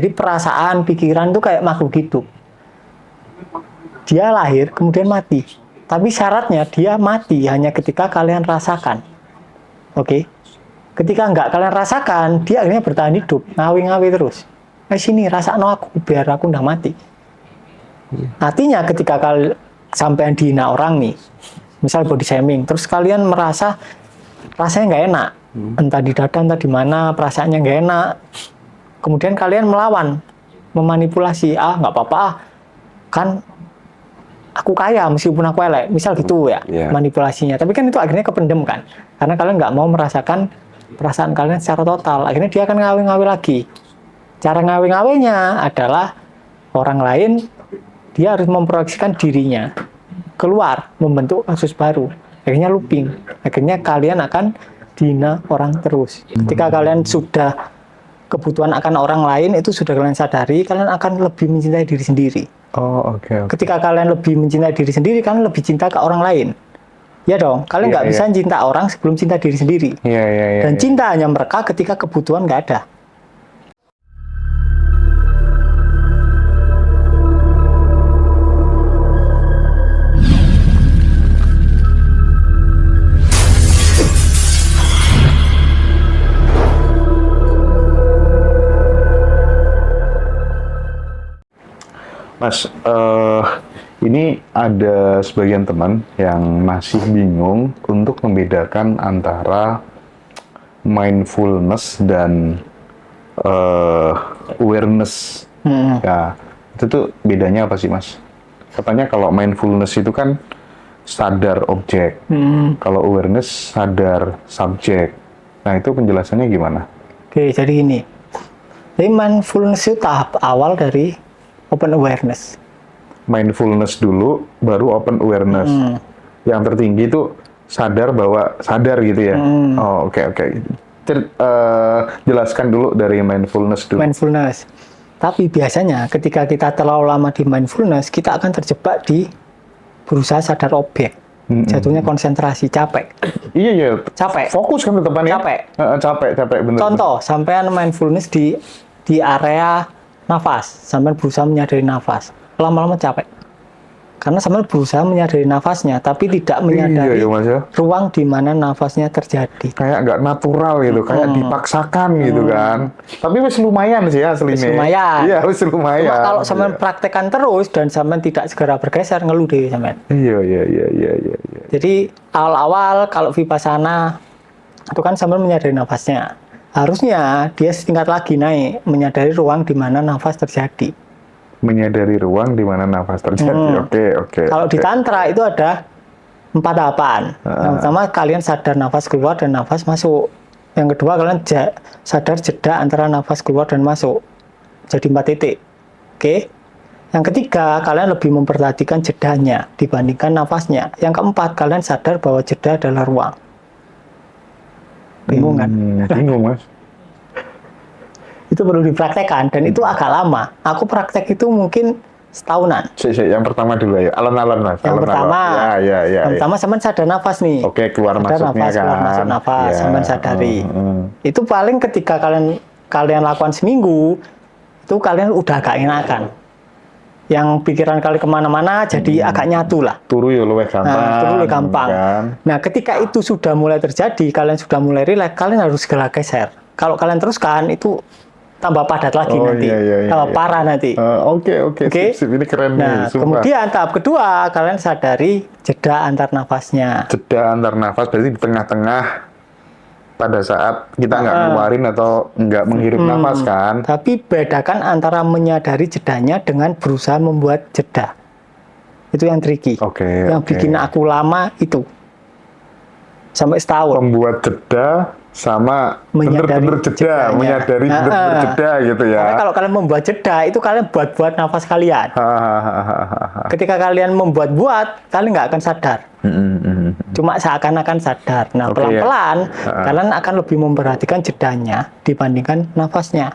Jadi perasaan, pikiran itu kayak makhluk hidup. Dia lahir, kemudian mati. Tapi syaratnya dia mati hanya ketika kalian rasakan. Oke? Ketika nggak kalian rasakan, dia akhirnya bertahan hidup, ngawi-ngawi terus. Sini, rasakan aku, biar aku nggak mati. Artinya ketika kalian sampai dihina orang nih, misal body shaming, terus kalian merasa rasanya nggak enak, entah di dada, entah di mana, perasaannya nggak enak, kemudian kalian melawan, memanipulasi, nggak apa-apa, kan aku kaya meskipun aku elek, misal gitu ya, manipulasinya. Tapi kan itu akhirnya kependem kan, karena kalian nggak mau merasakan perasaan kalian secara total. Akhirnya dia akan ngawi-ngawi lagi. Cara ngawi-ngawinya adalah orang lain, dia harus memproyeksikan dirinya keluar, membentuk kasus baru. Akhirnya looping. Akhirnya kalian akan dihina orang terus. Ketika kalian sudah kebutuhan akan orang lain, itu sudah kalian sadari, kalian akan lebih mencintai diri sendiri. Oke. Ketika kalian lebih mencintai diri sendiri, kalian lebih cinta ke orang lain. Ya dong, kalian nggak bisa cinta orang sebelum cinta diri sendiri. Dan cinta hanya mereka ketika kebutuhan nggak ada. Mas, ini ada sebagian teman yang masih bingung untuk membedakan antara mindfulness dan awareness. Ya, itu tuh bedanya apa sih, Mas? Katanya kalau mindfulness itu kan sadar objek, kalau awareness sadar subjek. Nah, itu penjelasannya gimana? Oke, jadi gini. Jadi mindfulness itu tahap awal dari open awareness. Mindfulness dulu, baru open awareness. Yang tertinggi itu sadar bahwa sadar gitu ya. Oke. Jelaskan dulu dari mindfulness dulu. Mindfulness. Tapi biasanya ketika kita terlalu lama di mindfulness, kita akan terjebak di berusaha sadar objek. Jatuhnya konsentrasi, capek. Iya. Capek. Fokus kan tetepannya. Capek bener. Contoh, sampean mindfulness di area nafas, sampai berusaha menyadari nafas, lama-lama capek. Karena sampai berusaha menyadari nafasnya, tapi tidak menyadari ruang di mana nafasnya terjadi. Kayak nggak natural gitu, kayak dipaksakan gitu kan. Tapi wis lumayan sih aslinya. Lumayan. Iya, wis lumayan. Cuma kalau sampai praktekkan terus dan sampai tidak segera bergeser, ngeluh deh sampai. Iya. Jadi awal-awal kalau vipassana itu kan sampai menyadari nafasnya. Harusnya dia setingkat lagi naik, menyadari ruang di mana nafas terjadi. Menyadari ruang di mana nafas terjadi. Oke. Kalau di tantra itu ada 4 tahapan. Yang pertama kalian sadar nafas keluar dan nafas masuk. Yang kedua kalian sadar jeda antara nafas keluar dan masuk. Jadi 4 titik. Oke. Yang ketiga kalian lebih memperhatikan jedanya dibandingkan nafasnya. Yang keempat kalian sadar bahwa jeda adalah ruang. Bingung kan? Bingung, Mas. Itu perlu dipraktekkan dan itu agak lama. Aku praktek itu mungkin setahunan. Yang pertama dulu ya, alon-alon, Mas. Yang pertama, yang pertama sampean sadar nafas nih. Oke, keluar masuknya nafas, kan. Keluar masuk nafas, sampean sadari. Itu paling ketika kalian lakukan seminggu, itu kalian udah agak enakan. Yang pikiran kali kemana-mana jadi agak nyatu lah. Turu ya luwih gampang. Kan? Nah, ketika itu sudah mulai terjadi, kalian sudah mulai rileks, kalian harus segera geser. Kalau kalian teruskan, itu tambah padat lagi nanti. Tambah parah nanti. Oke. Sip. Ini keren nih. Kemudian tahap kedua, kalian sadari jeda antar nafasnya. Jeda antar nafas berarti di tengah-tengah pada saat kita nggak ngeluarin atau nggak menghirup nafas kan. Tapi bedakan antara menyadari jedanya dengan berusaha membuat jeda. Itu yang tricky. Yang bikin aku lama itu. Sampai setahun. Membuat jeda sama bener-bener jeda. Menyadari bener-bener jeda gitu ya. Karena kalau kalian membuat jeda, itu kalian buat-buat nafas kalian. Ketika kalian membuat-buat, kalian nggak akan sadar. Cuma seakan-akan sadar. Nah, pelan-pelan kalian akan lebih memperhatikan jedanya dibandingkan nafasnya.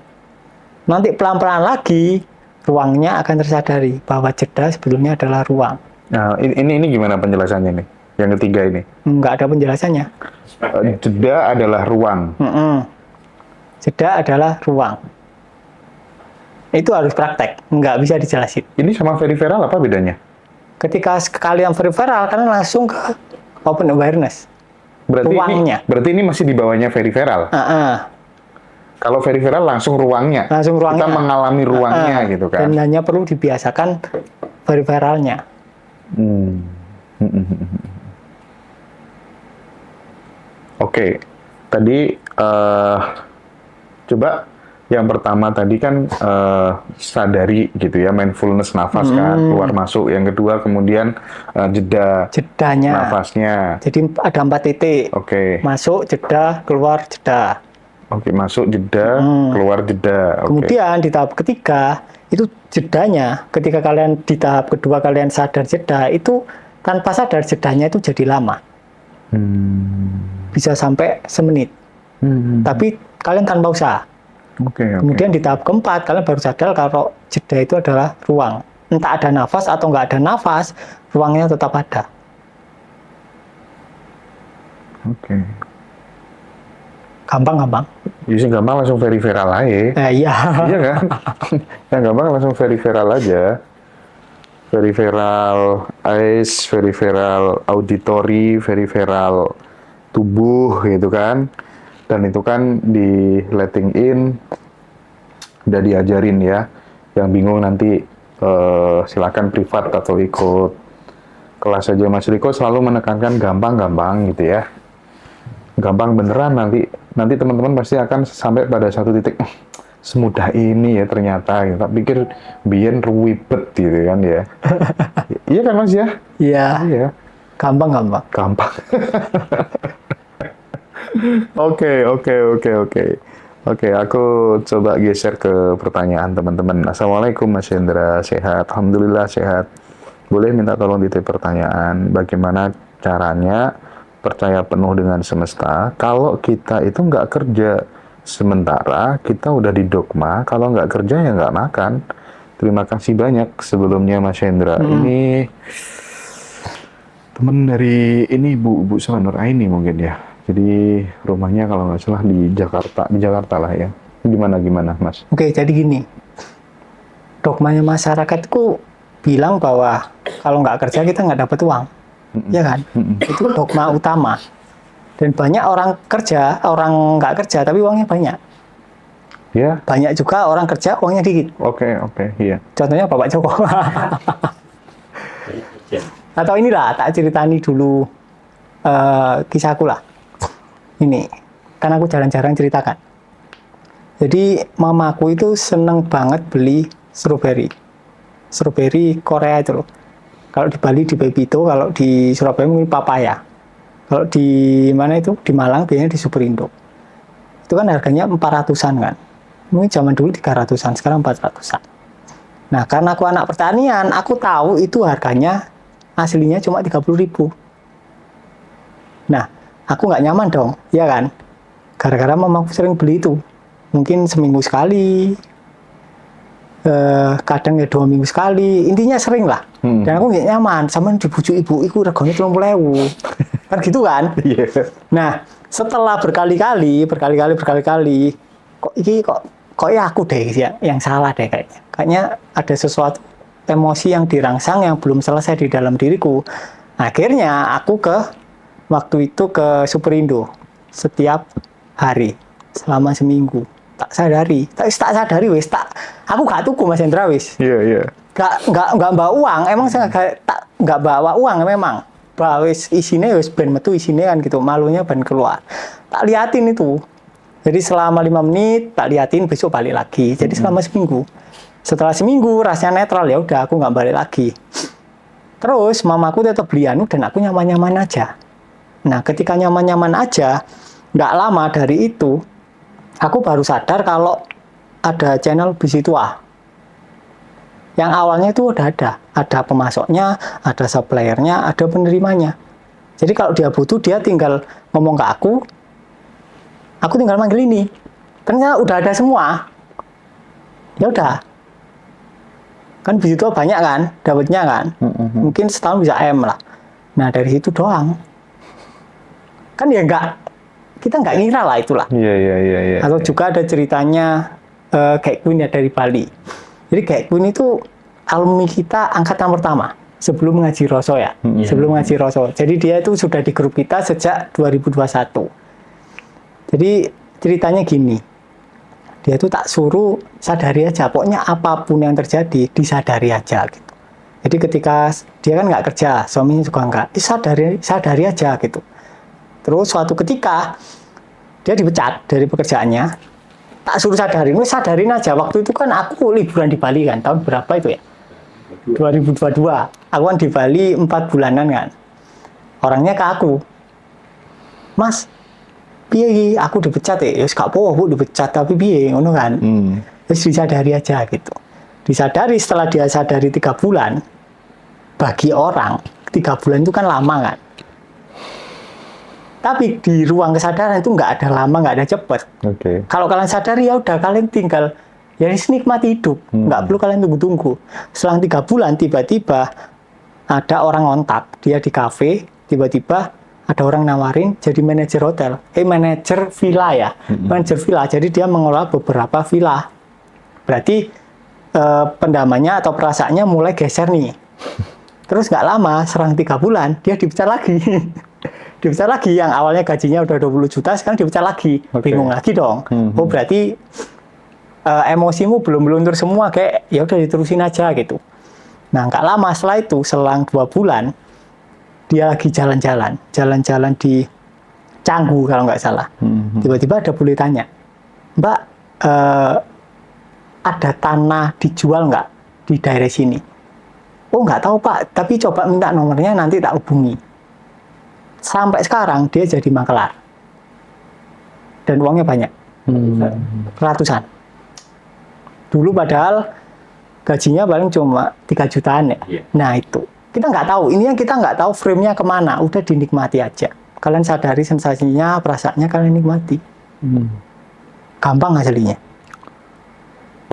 Nanti pelan-pelan lagi ruangnya akan tersadari bahwa jeda sebetulnya adalah ruang. Nah, ini gimana penjelasannya nih? Yang ketiga ini? Nggak ada penjelasannya. Jeda adalah ruang. Jeda adalah ruang. Itu harus praktek, nggak bisa dijelasin. Ini sama peripheral apa bedanya? Ketika kalian peripheral, kalian langsung ke open awareness. Ruangnya. Berarti ini masih di bawahnya peripheral. Kalau peripheral langsung ruangnya. Langsung ruangnya. Kita mengalami ruangnya gitu kan. Dan hanya perlu dibiasakan peripheralnya. Oke. Tadi coba yang pertama tadi kan sadari gitu ya, mindfulness nafas kan, keluar masuk. Yang kedua kemudian jedanya. nafasnya. Jadi ada 4 titik. Oke. Masuk, jeda, keluar, jeda. Oke, masuk jeda, keluar jeda. Oke. Kemudian di tahap ketiga, itu jedanya, ketika kalian di tahap kedua kalian sadar jeda, itu tanpa sadar jedanya itu jadi lama. Bisa sampai semenit. Tapi kalian tanpa usaha. Oke. Kemudian di tahap keempat, kalian baru sadar kalau jeda itu adalah ruang. Entah ada nafas atau nggak ada nafas, ruangnya tetap ada. Oke. Gampang. Jadi gampang langsung peripheral aja. Iya. Iya kan? Yang gampang langsung peripheral aja. Peripheral eyes, peripheral auditory, peripheral tubuh gitu kan. Dan itu kan di letting in udah diajarin ya. Yang bingung nanti silakan privat atau ikut kelas aja. Mas Riko selalu menekankan gampang-gampang gitu ya. Gampang beneran, nanti teman-teman pasti akan sampai pada satu titik semudah ini ya ternyata. Tak pikir biyen ruwibet gitu kan ya. Iya kan Mas ya? Iya. Gampang. Gampang. Oke, aku coba geser ke pertanyaan teman-teman. Assalamualaikum Mas Hendra, sehat? Alhamdulillah sehat. Boleh minta tolong ditip pertanyaan, bagaimana caranya percaya penuh dengan semesta kalau kita itu nggak kerja, sementara kita udah di dogma kalau nggak kerja ya nggak makan. Terima kasih banyak sebelumnya Mas Hendra. Ini teman dari ini Bu Sama Nur Aini mungkin ya. Jadi rumahnya kalau nggak salah di Jakarta lah ya. Gimana Mas? Oke, jadi gini, dogmanya masyarakat itu bilang bahwa kalau nggak kerja kita nggak dapat uang. Ya kan? Itu dogma utama. Dan banyak orang nggak kerja tapi uangnya banyak. Ya. Banyak juga orang kerja uangnya dikit. Oke, iya. Contohnya Bapak Joko. Atau inilah, tak ceritani dulu kisahku lah. Ini, kan aku jarang-jarang ceritakan. Jadi mamaku itu seneng banget beli strawberry Korea itu loh. Kalau di Bali di Pepito, kalau di Surabaya mungkin papaya. Kalau di mana itu? Di Malang biasanya di Superindo. Itu kan harganya 400-an kan. Mungkin zaman dulu 300-an, sekarang 400-an. Nah, karena aku anak pertanian, aku tahu itu harganya aslinya cuma 30.000. Nah, aku nggak nyaman dong, ya kan? Gara-gara mamaku sering beli itu. Mungkin seminggu sekali, kadang ya 2 minggu sekali, intinya sering lah. Dan aku nggak nyaman, sama dibujuk ibu, itu reganya 30.000. Kan gitu kan? Yeah. Nah, setelah berkali-kali, kok ya aku deh yang salah deh kayaknya. Kayaknya ada sesuatu emosi yang dirangsang yang belum selesai di dalam diriku. Akhirnya aku waktu itu ke Superindo setiap hari selama seminggu. Tak sadari wis aku gak tuku Mas Hendra wis. Iya. Gak bawa uang, emang saya gak bawa uang memang. Bawa wis isine wis ben metu isine kan gitu, malunya ben keluar. Tak liatin itu. Jadi selama 5 menit tak liatin, besok balik lagi. Jadi selama seminggu. Setelah seminggu rasanya netral, ya udah aku nggak balik lagi. Terus mamaku tetap beli anu dan aku nyaman-nyaman aja. Nah, ketika nyaman-nyaman aja, nggak lama dari itu aku baru sadar kalau ada channel Bisitua. Yang awalnya itu udah ada pemasoknya, ada suppliernya, ada penerimanya. Jadi kalau dia butuh, dia tinggal ngomong ke aku tinggal manggil ini. Ternyata udah ada semua. Ya udah. Kan Bisitua banyak kan, dapatnya kan. Mungkin setahun bisa M lah. Nah dari situ doang. Kan ya kita nggak ngira lah itulah. Iya. Atau juga ada ceritanya kayak Queen ya dari Bali. Jadi kayak Queen itu alumni kita angkatan pertama sebelum ngaji Roso ya. Sebelum ngaji Roso. Jadi dia itu sudah di grup kita sejak 2021. Jadi ceritanya gini. Dia tuh tak suruh sadari aja. Pokoknya apapun yang terjadi disadari aja gitu. Jadi ketika dia kan nggak kerja, suaminya juga nggak, sadari aja gitu. Terus suatu ketika dia dipecat dari pekerjaannya, tak suruh sadarin aja. Waktu itu kan aku liburan di Bali kan, tahun berapa itu ya? 2022. Aku kan di Bali 4 bulanan kan. Orangnya ke aku, Mas, piye aku dipecat ya? Ya gak apa-apa Bu dipecat, tapi piye ngono kan. Terus disadari aja gitu. Disadari setelah dia sadari 3 bulan, bagi orang 3 bulan itu kan lama kan. Tapi di ruang kesadaran itu nggak ada lama, nggak ada cepet. Kalau kalian sadari ya udah kalian tinggal ya nikmati hidup, nggak perlu kalian tunggu-tunggu. Selang 3 bulan tiba-tiba ada orang kontak, dia di kafe, tiba-tiba ada orang nawarin jadi manajer hotel, manajer villa ya, manajer villa. Jadi dia mengelola beberapa villa. Berarti pendamanya atau perasaannya mulai geser nih. Terus nggak lama, serang 3 bulan, dia dipecat lagi. Dipecat lagi, yang awalnya gajinya udah 20 juta, sekarang dipecat lagi. Bingung lagi dong. Oh berarti emosimu belum meluntur semua, kayak ya udah diterusin aja gitu. Nah nggak lama setelah itu, selang 2 bulan, dia lagi jalan-jalan di Canggu kalau nggak salah. Tiba-tiba ada bule tanya, Mbak, ada tanah dijual nggak di daerah sini? Oh nggak tahu Pak, tapi coba minta nomornya nanti tak hubungi. Sampai sekarang dia jadi makelar. Dan uangnya banyak. Ratusan. Dulu padahal gajinya paling cuma 3 jutaan ya. Nah itu. Kita nggak tahu. Ini yang kita nggak tahu frame-nya kemana. Udah dinikmati aja. Kalian sadari sensasinya, perasaannya kalian nikmati. Gampang aslinya.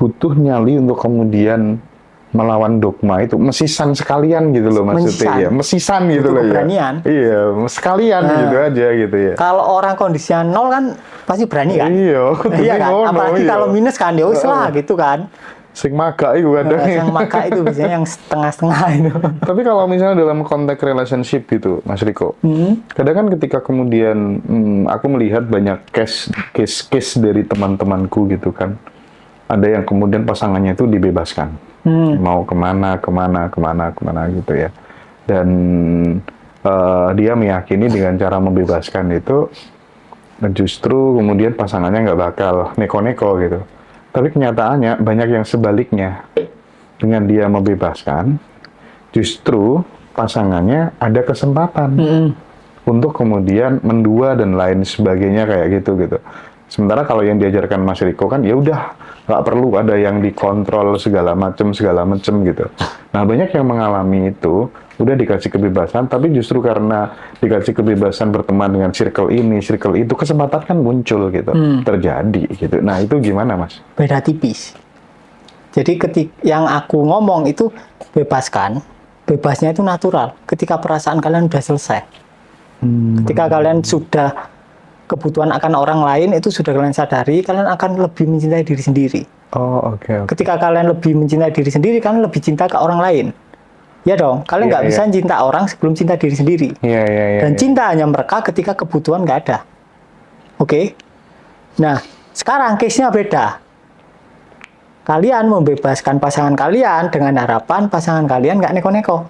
Butuh nyali untuk kemudian melawan dogma itu, mesisan sekalian gitu loh maksudnya ya, mesisan gitu loh ya. Iya, sekalian gitu aja gitu ya. Kalau orang kondisinya 0 kan pasti berani kan? Iya kan? Apalagi kalau minus kan, ya wis lah gitu kan. Sing maga itu kadang. Yang maga itu biasanya yang setengah-setengah itu. Tapi kalau misalnya dalam konteks relationship gitu, Mas Riko, kadang kan ketika kemudian aku melihat banyak case dari teman-temanku gitu kan, ada yang kemudian pasangannya itu dibebaskan. Mau kemana gitu ya, dan dia meyakini dengan cara membebaskan itu justru kemudian pasangannya nggak bakal neko-neko gitu. Tapi kenyataannya banyak yang sebaliknya, dengan dia membebaskan justru pasangannya ada kesempatan untuk kemudian mendua dan lain sebagainya kayak gitu. Sementara kalau yang diajarkan Mas Riko kan ya udah nggak perlu ada yang dikontrol segala macem gitu. Nah banyak yang mengalami itu udah dikasih kebebasan, tapi justru karena dikasih kebebasan berteman dengan circle ini, circle itu, kesempatan kan muncul gitu, terjadi gitu. Nah itu gimana Mas? Beda tipis. Jadi yang aku ngomong itu bebaskan, bebasnya itu natural. Ketika perasaan kalian udah selesai, ketika kalian sudah kebutuhan akan orang lain itu sudah kalian sadari, kalian akan lebih mencintai diri sendiri. Oke. Ketika kalian lebih mencintai diri sendiri, kalian lebih cinta ke orang lain. Ya dong, kalian nggak bisa cinta orang sebelum cinta diri sendiri. Dan cinta hanya mereka ketika kebutuhan nggak ada. Oke. Nah, sekarang case-nya beda. Kalian membebaskan pasangan kalian dengan harapan pasangan kalian nggak neko-neko.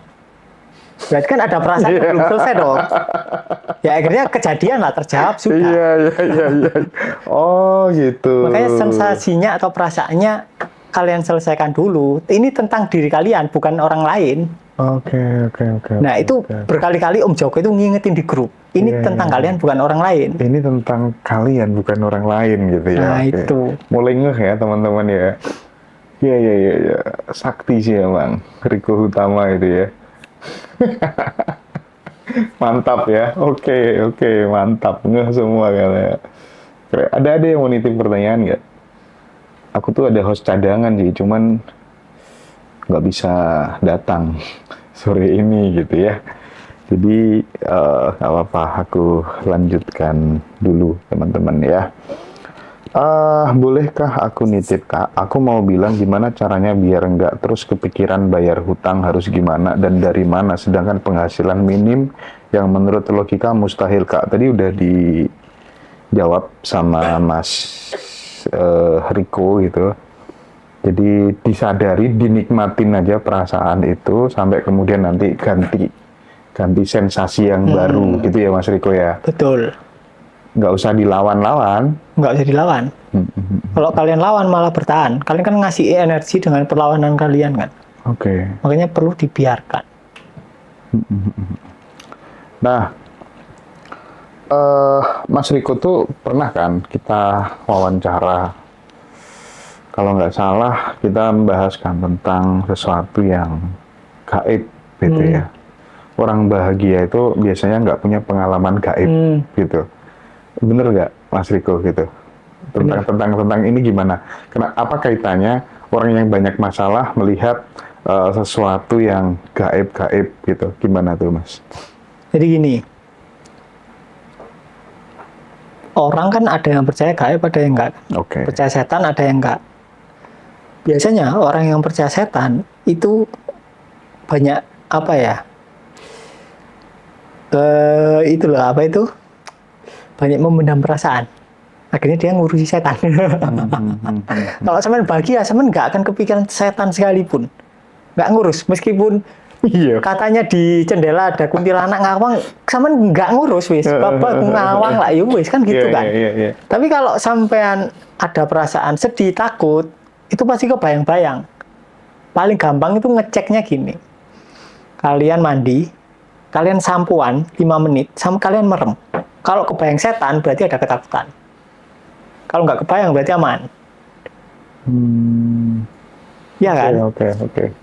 Berarti kan ada perasaan yang belum selesai dong. Ya akhirnya kejadian lah, terjawab sudah. Iya. Oh gitu. Makanya sensasinya atau perasaannya kalian selesaikan dulu. Ini tentang diri kalian, bukan orang lain. Oke. Nah itu berkali-kali Om Joko itu ngingetin di grup. Ini tentang kalian, bukan orang lain. Ini tentang kalian, bukan orang lain gitu ya. Nah itu. Mulai ngeh ya teman-teman ya. Iya. Sakti sih emang. Riko Utama itu ya. Mantap ya. Oke, mantap. Ngeh semua kayaknya. Ada yang mau nitip pertanyaan nggak? Aku tuh ada host cadangan sih, cuman nggak bisa datang sore ini gitu ya. Jadi nggak apa-apa, aku lanjutkan dulu teman-teman ya. Bolehkah aku nitip Kak? Aku mau bilang gimana caranya biar nggak terus kepikiran bayar hutang harus gimana dan dari mana, sedangkan penghasilan minim yang menurut logika mustahil Kak. Tadi udah dijawab sama Mas Riko gitu. Jadi disadari, dinikmatin aja perasaan itu sampai kemudian nanti ganti sensasi yang baru gitu ya Mas Riko ya. Betul. Nggak usah dilawan-lawan. Nggak usah dilawan. Kalau kalian lawan malah bertahan. Kalian kan ngasih energi dengan perlawanan kalian kan. Oke. Makanya perlu dibiarkan. Nah, Mas Riko tuh pernah kan kita wawancara, kalau nggak salah kita membahaskan tentang sesuatu yang gaib gitu ya. Orang bahagia itu biasanya nggak punya pengalaman gaib gitu. Bener nggak Mas Riko gitu? Tentang ini gimana? Apa kaitannya orang yang banyak masalah melihat sesuatu yang gaib-gaib gitu? Gimana tuh Mas? Jadi gini, orang kan ada yang percaya gaib, ada yang enggak. Oke. Percaya setan, ada yang enggak. Biasanya orang yang percaya setan itu banyak apa ya? Itulah apa itu? Banyak memendam perasaan. Akhirnya dia ngurusi setan. Kalau semen bahagia, semen nggak akan kepikiran setan sekalipun. Nggak ngurus, meskipun katanya di jendela ada kuntilanak ngawang, semen nggak ngurus wis. Bapak ngawang lah, ya wis kan gitu kan. Tapi kalau sampean ada perasaan sedih, takut, itu pasti kebayang-bayang. Paling gampang itu ngeceknya gini. Kalian mandi, kalian sampoan 5 menit, sama kalian merem. Kalau kebayang setan, berarti ada ketakutan. Kalau nggak kebayang, berarti aman. Ya kan? Oke.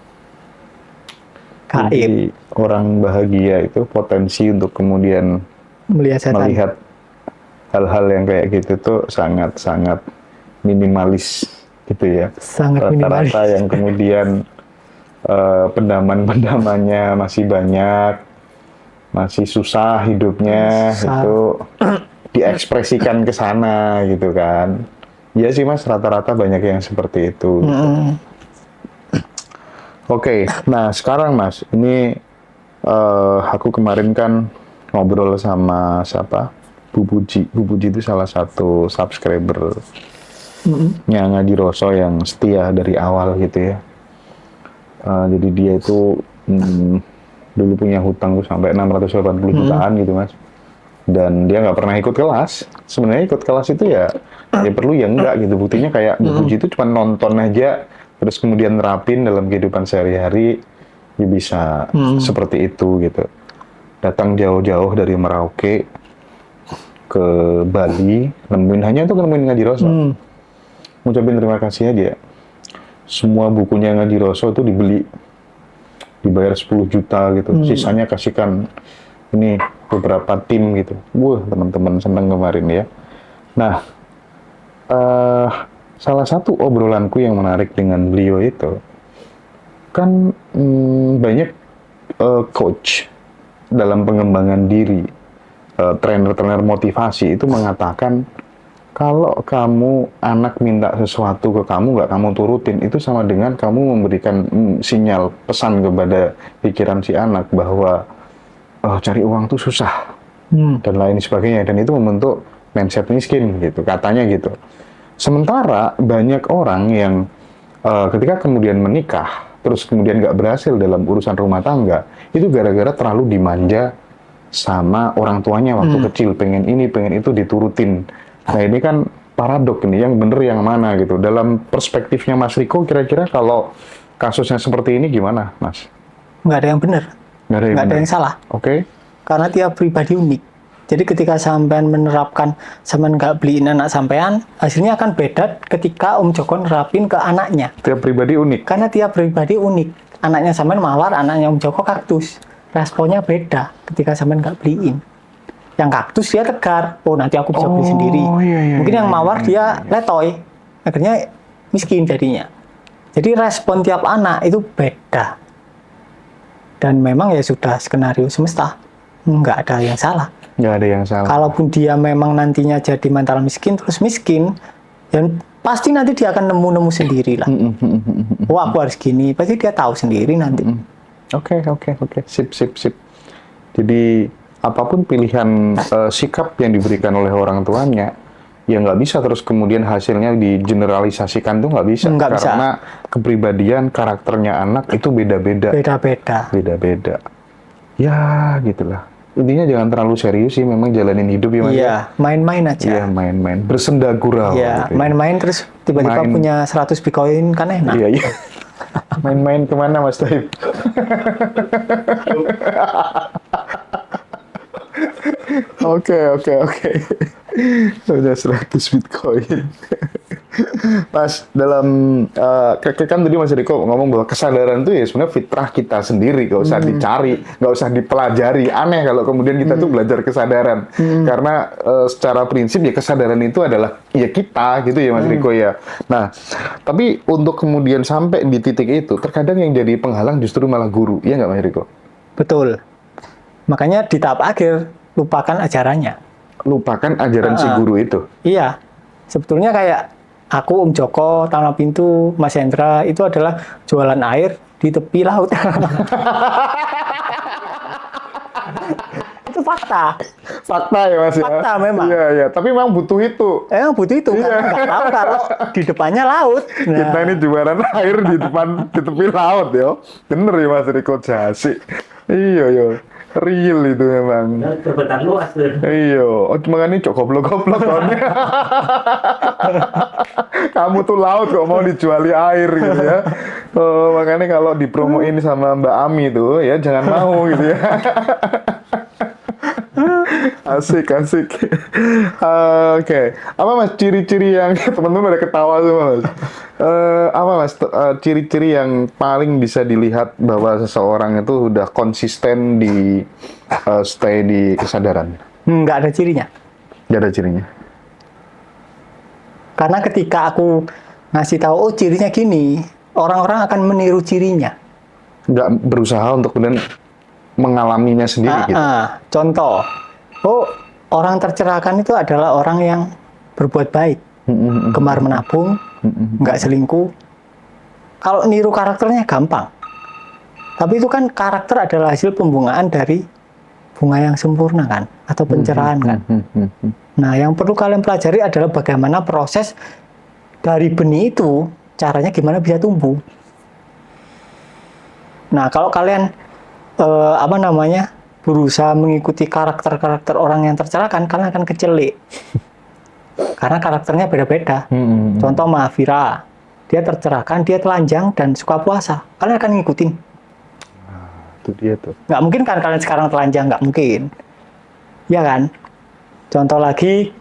Gaib. Jadi orang bahagia itu potensi untuk kemudian melihat hal-hal yang kayak gitu tuh sangat-sangat minimalis gitu ya. Sangat minimalis. Rata-rata yang kemudian pendaman-pendamannya masih banyak, masih susah hidupnya, itu diekspresikan ke sana gitu kan. Iya sih Mas, rata-rata banyak yang seperti itu. Oke, nah sekarang Mas, ini aku kemarin kan ngobrol sama siapa? Bu Puji. Bu Puji itu salah satu subscriber Ngaji Roso yang setia dari awal gitu ya. Jadi dia itu dulu punya hutang tuh sampai 680 jutaan gitu Mas. Dan dia nggak pernah ikut kelas. Sebenarnya ikut kelas itu ya perlu ya enggak gitu. Buktinya kayak Bu Puji itu cuma nonton aja, terus kemudian nerapin dalam kehidupan sehari-hari, ya bisa seperti itu gitu. Datang jauh-jauh dari Merauke ke Bali, nemuin Ngaji Roso. Ngucapin terima kasih aja. Semua bukunya Ngaji Roso itu dibeli, dibayar 10 juta gitu. Sisanya kasihkan ini beberapa tim gitu. Wah, teman-teman senang kemarin ya. Nah, salah satu obrolanku yang menarik dengan beliau itu kan banyak coach dalam pengembangan diri, trainer-trainer motivasi itu mengatakan kalau kamu anak minta sesuatu ke kamu nggak kamu turutin, itu sama dengan kamu memberikan sinyal pesan kepada pikiran si anak bahwa cari uang tuh susah dan lain sebagainya, dan itu membentuk mindset miskin gitu katanya gitu. Sementara banyak orang yang ketika kemudian menikah terus kemudian nggak berhasil dalam urusan rumah tangga itu gara-gara terlalu dimanja sama orang tuanya waktu kecil, pengen ini pengen itu diturutin. Nah ini kan paradok ini, yang bener yang mana gitu. Dalam perspektifnya Mas Riko, kira-kira kalau kasusnya seperti ini gimana Mas? Nggak ada yang benar. Nggak ada yang salah. Oke. Karena tiap pribadi unik. Jadi ketika sampean menerapkan, sampean nggak beliin anak sampean, hasilnya akan beda ketika Om Joko nerapin ke anaknya. Tiap pribadi unik. Karena tiap pribadi unik. Anaknya sampean mawar, anaknya Om Joko kaktus. Responnya beda ketika sampean nggak beliin. Yang kaktus dia tegar, oh nanti aku bisa beli sendiri. Mungkin yang mawar dia letoy, akhirnya miskin jadinya. Jadi respon tiap anak itu beda. Dan memang ya sudah skenario semesta, nggak ada yang salah. Nggak ada yang salah. Kalaupun dia memang nantinya jadi mental miskin, terus miskin, Dan pasti nanti dia akan nemu sendiri lah. Oh, aku harus gini. Pasti dia tahu sendiri nanti. Oke. Sip. Jadi apapun pilihan sikap yang diberikan oleh orang tuanya, ya nggak bisa terus kemudian hasilnya digeneralisasikan tuh nggak bisa. Nggak bisa. Karena kepribadian, karakternya anak itu beda-beda. Beda-beda. Ya, gitulah. Intinya jangan terlalu serius sih, memang jalanin hidup ya Mas. Iya, main-main aja. Iya, main-main. Bersenda gurau. Iya, gitu ya. main-main terus tiba-tiba punya 100 Bitcoin kan enak. Iya. Main-main kemana Mas Taib? Oke. Udah 100 Bitcoin. Mas, dalam kan tadi Mas Riko ngomong bahwa kesadaran itu ya sebenarnya fitrah kita sendiri, nggak usah dicari, nggak usah dipelajari. Aneh kalau kemudian kita tuh belajar kesadaran, karena secara prinsip ya kesadaran itu adalah ya kita gitu ya Mas Riko ya. Nah, tapi untuk kemudian sampai di titik itu, terkadang yang jadi penghalang justru malah guru, ya nggak Mas Riko? Betul. Makanya di tahap akhir lupakan ajarannya. Lupakan ajaran si guru itu. Iya, sebetulnya kayak aku, Om Joko, Tanah Pintu, Mas Hendra itu adalah jualan air di tepi laut. Itu fakta. Fakta ya Mas ya? Fakta memang. Iya. Tapi memang butuh itu. Emang butuh itu, karena nggak tahu kalau di depannya laut. Nah, Kita ini jualan air di tepi laut ya. Bener ya Mas Riko Jasi. Iya. Real itu memang. Kebetulan luas tuh. Iya, makanya cok goblok-goblok soalnya. Kamu tuh laut kok mau dijuali air gitu ya. Makanya kalau dipromoin sama Mbak Ami tuh ya jangan mau gitu ya. Asik. Oke. Apa Mas ciri-ciri yang teman-teman pada ketawa semua Mas? Apa Mas ciri-ciri yang paling bisa dilihat bahwa seseorang itu udah konsisten di stay di kesadaran? nggak ada cirinya. Nggak ada cirinya. Karena ketika aku ngasih tahu, oh cirinya gini, orang-orang akan meniru cirinya. Nggak berusaha untuk kemudian mengalaminya sendiri gitu. Contoh, oh orang tercerahkan itu adalah orang yang berbuat baik, gemar menabung, nggak selingkuh. Kalau niru karakternya gampang, tapi itu kan karakter adalah hasil pembungaan dari bunga yang sempurna kan, atau pencerahan kan. Nah, yang perlu kalian pelajari adalah bagaimana proses dari benih itu, caranya gimana bisa tumbuh. Nah, kalau kalian berusaha mengikuti karakter-karakter orang yang tercerahkan, kalian akan kecelik. Karena karakternya beda-beda. Contoh Mahafira, dia tercerahkan, dia telanjang dan suka puasa. Kalian akan ngikutin. Itu dia tuh. Nggak mungkin kan kalian sekarang telanjang, nggak mungkin. Ya kan? Contoh lagi,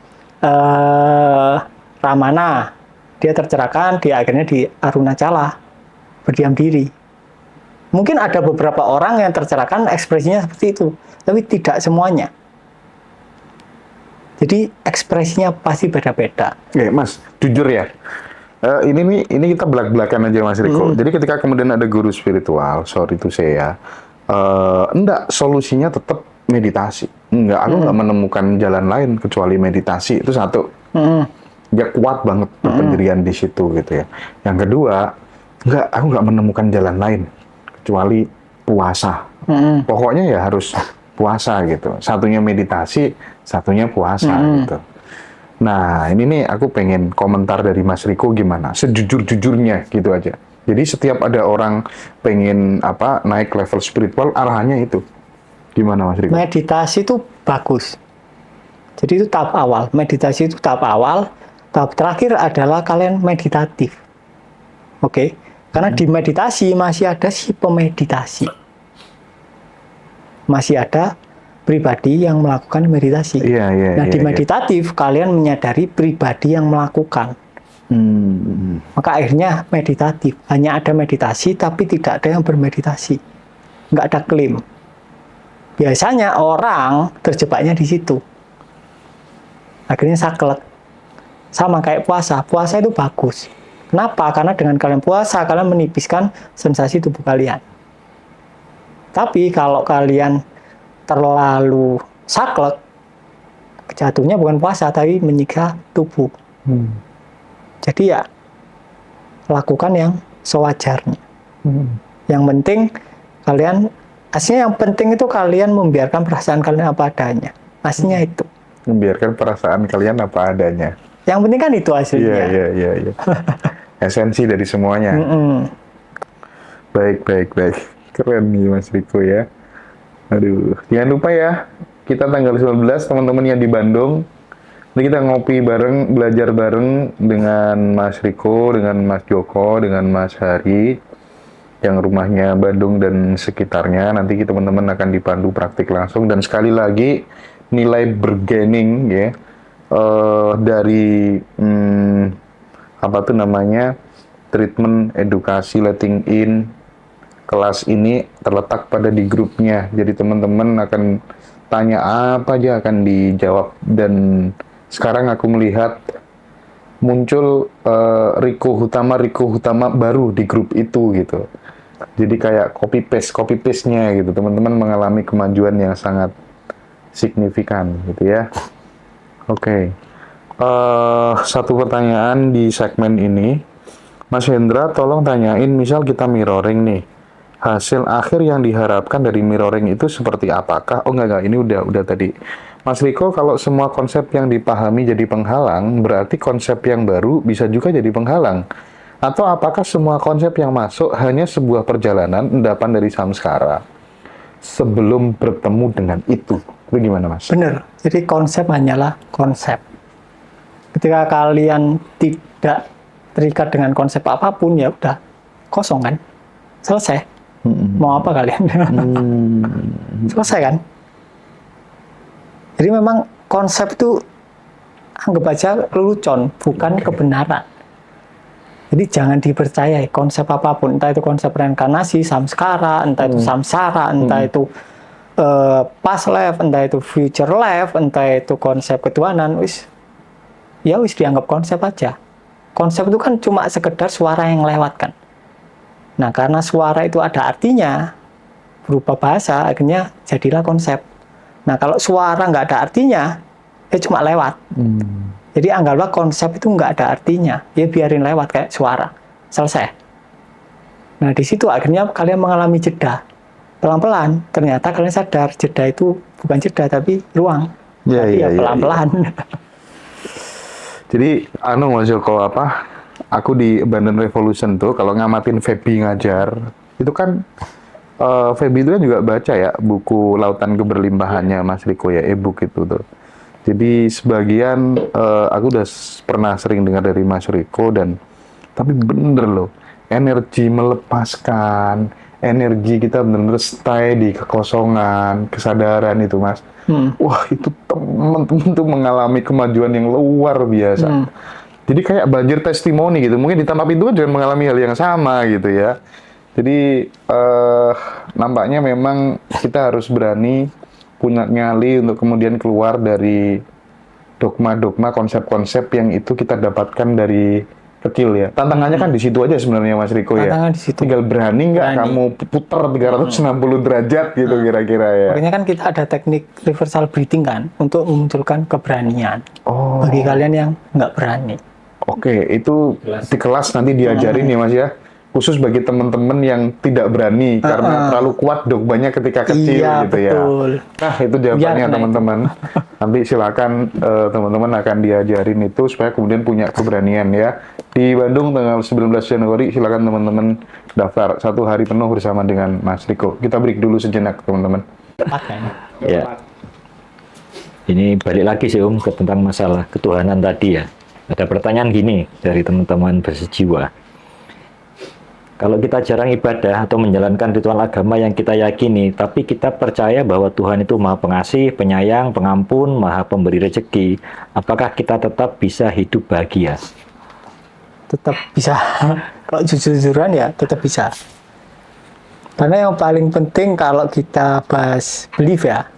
Ramana, dia tercerahkan, dia akhirnya di Arunacala, berdiam diri. Mungkin ada beberapa orang yang tercerahkan ekspresinya seperti itu, tapi tidak semuanya. Jadi ekspresinya pasti beda-beda. Mas, jujur ya. Ini kita belak-belakan aja Mas Riko. Jadi ketika kemudian ada guru spiritual, sorry to say ya, enggak, solusinya tetap meditasi. Aku nggak menemukan jalan lain kecuali meditasi. Itu satu. Dia kuat banget pendirian di situ gitu ya. Yang kedua, aku nggak menemukan jalan lain kecuali puasa. Pokoknya ya harus puasa gitu. Satunya meditasi, satunya puasa gitu. Nah, ini nih aku pengen komentar dari Mas Riko gimana? Sejujur-jujurnya gitu aja. Jadi setiap ada orang pengen naik level spiritual, arahannya itu. Gimana Mas Riko? Meditasi itu bagus. Jadi itu tahap awal. Meditasi itu tahap awal. Tahap terakhir adalah kalian meditatif. Oke? Karena di meditasi masih ada si pemeditasi. Masih ada pribadi yang melakukan meditasi. Nah, di meditatif kalian menyadari pribadi yang melakukan. Maka akhirnya meditatif. Hanya ada meditasi, tapi tidak ada yang bermeditasi. Nggak ada klaim. Biasanya orang terjebaknya di situ. Akhirnya saklek. Sama kayak puasa. Puasa itu bagus. Kenapa? Karena dengan kalian puasa, kalian menipiskan sensasi tubuh kalian. Tapi kalau kalian terlalu saklek, jatuhnya bukan puasa, tapi menyiksa tubuh. Jadi ya lakukan yang sewajarnya. Yang penting kalian, aslinya yang penting itu kalian membiarkan perasaan kalian apa adanya. Aslinya itu. Membiarkan perasaan kalian apa adanya. Yang penting kan itu aslinya. Iya. Esensi dari semuanya. Baik. Keren nih Mas Riko ya. Aduh, jangan lupa ya, kita tanggal 19 teman-teman yang di Bandung, nanti kita ngopi bareng, belajar bareng dengan Mas Riko, dengan Mas Joko, dengan Mas Hari, yang rumahnya Bandung dan sekitarnya. Nanti teman-teman akan dipandu praktik langsung, dan sekali lagi nilai bergaining ya, dari treatment edukasi letting in kelas ini terletak pada di grupnya. Jadi teman-teman akan tanya apa aja akan dijawab, dan sekarang aku melihat muncul Riko Hutama baru di grup itu gitu. Jadi kayak copy paste-nya gitu. Teman-teman mengalami kemajuan yang sangat signifikan gitu ya. Oke. Satu pertanyaan di segmen ini, Mas Hendra tolong tanyain, misal kita mirroring nih, hasil akhir yang diharapkan dari mirroring itu seperti apakah? Oh enggak, ini udah tadi. Mas Riko, kalau semua konsep yang dipahami jadi penghalang, berarti konsep yang baru bisa juga jadi penghalang. Atau apakah semua konsep yang masuk hanya sebuah perjalanan endapan dari samskara sebelum bertemu dengan itu? Itu gimana, Mas? Bener. Jadi konsep hanyalah konsep. Ketika kalian tidak terikat dengan konsep apapun, ya udah kosong kan? Selesai. Mau apa kalian? Selesai kan? Jadi memang konsep itu anggap aja lelucon, bukan kebenaran. Jadi jangan dipercayai konsep apapun, entah itu konsep reinkarnasi, samskara, entah itu samsara, entah itu past life, entah itu future life, entah itu konsep ketuhanan, wis dianggap konsep aja. Konsep itu kan cuma sekedar suara yang lewat kan. Nah, karena suara itu ada artinya, berupa bahasa, akhirnya jadilah konsep. Nah, kalau suara nggak ada artinya, ya cuma lewat. Jadi anggaplah konsep itu nggak ada artinya, ya biarin lewat kayak suara. Selesai. Nah, di situ akhirnya kalian mengalami jeda. Pelan-pelan, ternyata kalian sadar jeda itu bukan jeda, tapi ruang. Tapi pelan-pelan. Jadi, Mas Joko, aku di Abundant Revolution tuh, kalau ngamatin Feby ngajar, itu kan, Feby itu kan juga baca ya, buku Lautan Keberlimpahannya Mas Riko ya, e-book itu tuh. Jadi, sebagian, aku udah pernah sering dengar dari Mas Riko, tapi bener loh, energi melepaskan, energi kita bener-bener stay di kekosongan, kesadaran itu, Mas. Wah, itu teman-teman tuh mengalami kemajuan yang luar biasa. Jadi kayak banjir testimoni gitu. Mungkin di tanah pintu kan juga mengalami hal yang sama gitu ya. Jadi nampaknya memang kita harus berani, punya nyali untuk kemudian keluar dari dogma-dogma, konsep-konsep yang itu kita dapatkan dari kecil ya. Tantangannya kan di situ aja sebenarnya Mas Riko ya. Tantangan di situ. Tinggal berani nggak kamu putar 360 derajat gitu kira-kira ya. Makanya kan kita ada teknik reversal breathing kan untuk memunculkan keberanian. Bagi kalian yang nggak berani. Oke, itu di kelas nanti diajarin ya Mas ya. Khusus bagi teman-teman yang tidak berani karena terlalu kuat dogmanya ketika kecil gitu betul. Ya. Nah, itu jawabannya teman-teman. Nanti silakan teman-teman akan diajarin itu supaya kemudian punya keberanian ya. Di Bandung tanggal 19 Januari silakan teman-teman daftar 1 hari penuh bersama dengan Mas Riko. Kita break dulu sejenak teman-teman. Ya. Ini balik lagi sih ke tentang masalah ketuhanan tadi ya. Ada pertanyaan gini dari teman-teman bersejiwa. Kalau kita jarang ibadah atau menjalankan ritual agama yang kita yakini, tapi kita percaya bahwa Tuhan itu Maha Pengasih, Penyayang, Pengampun, Maha Pemberi rezeki, apakah kita tetap bisa hidup bahagia? Tetap bisa. Kalau jujur-jujuran ya tetap bisa. Karena yang paling penting kalau kita bahas belief ya,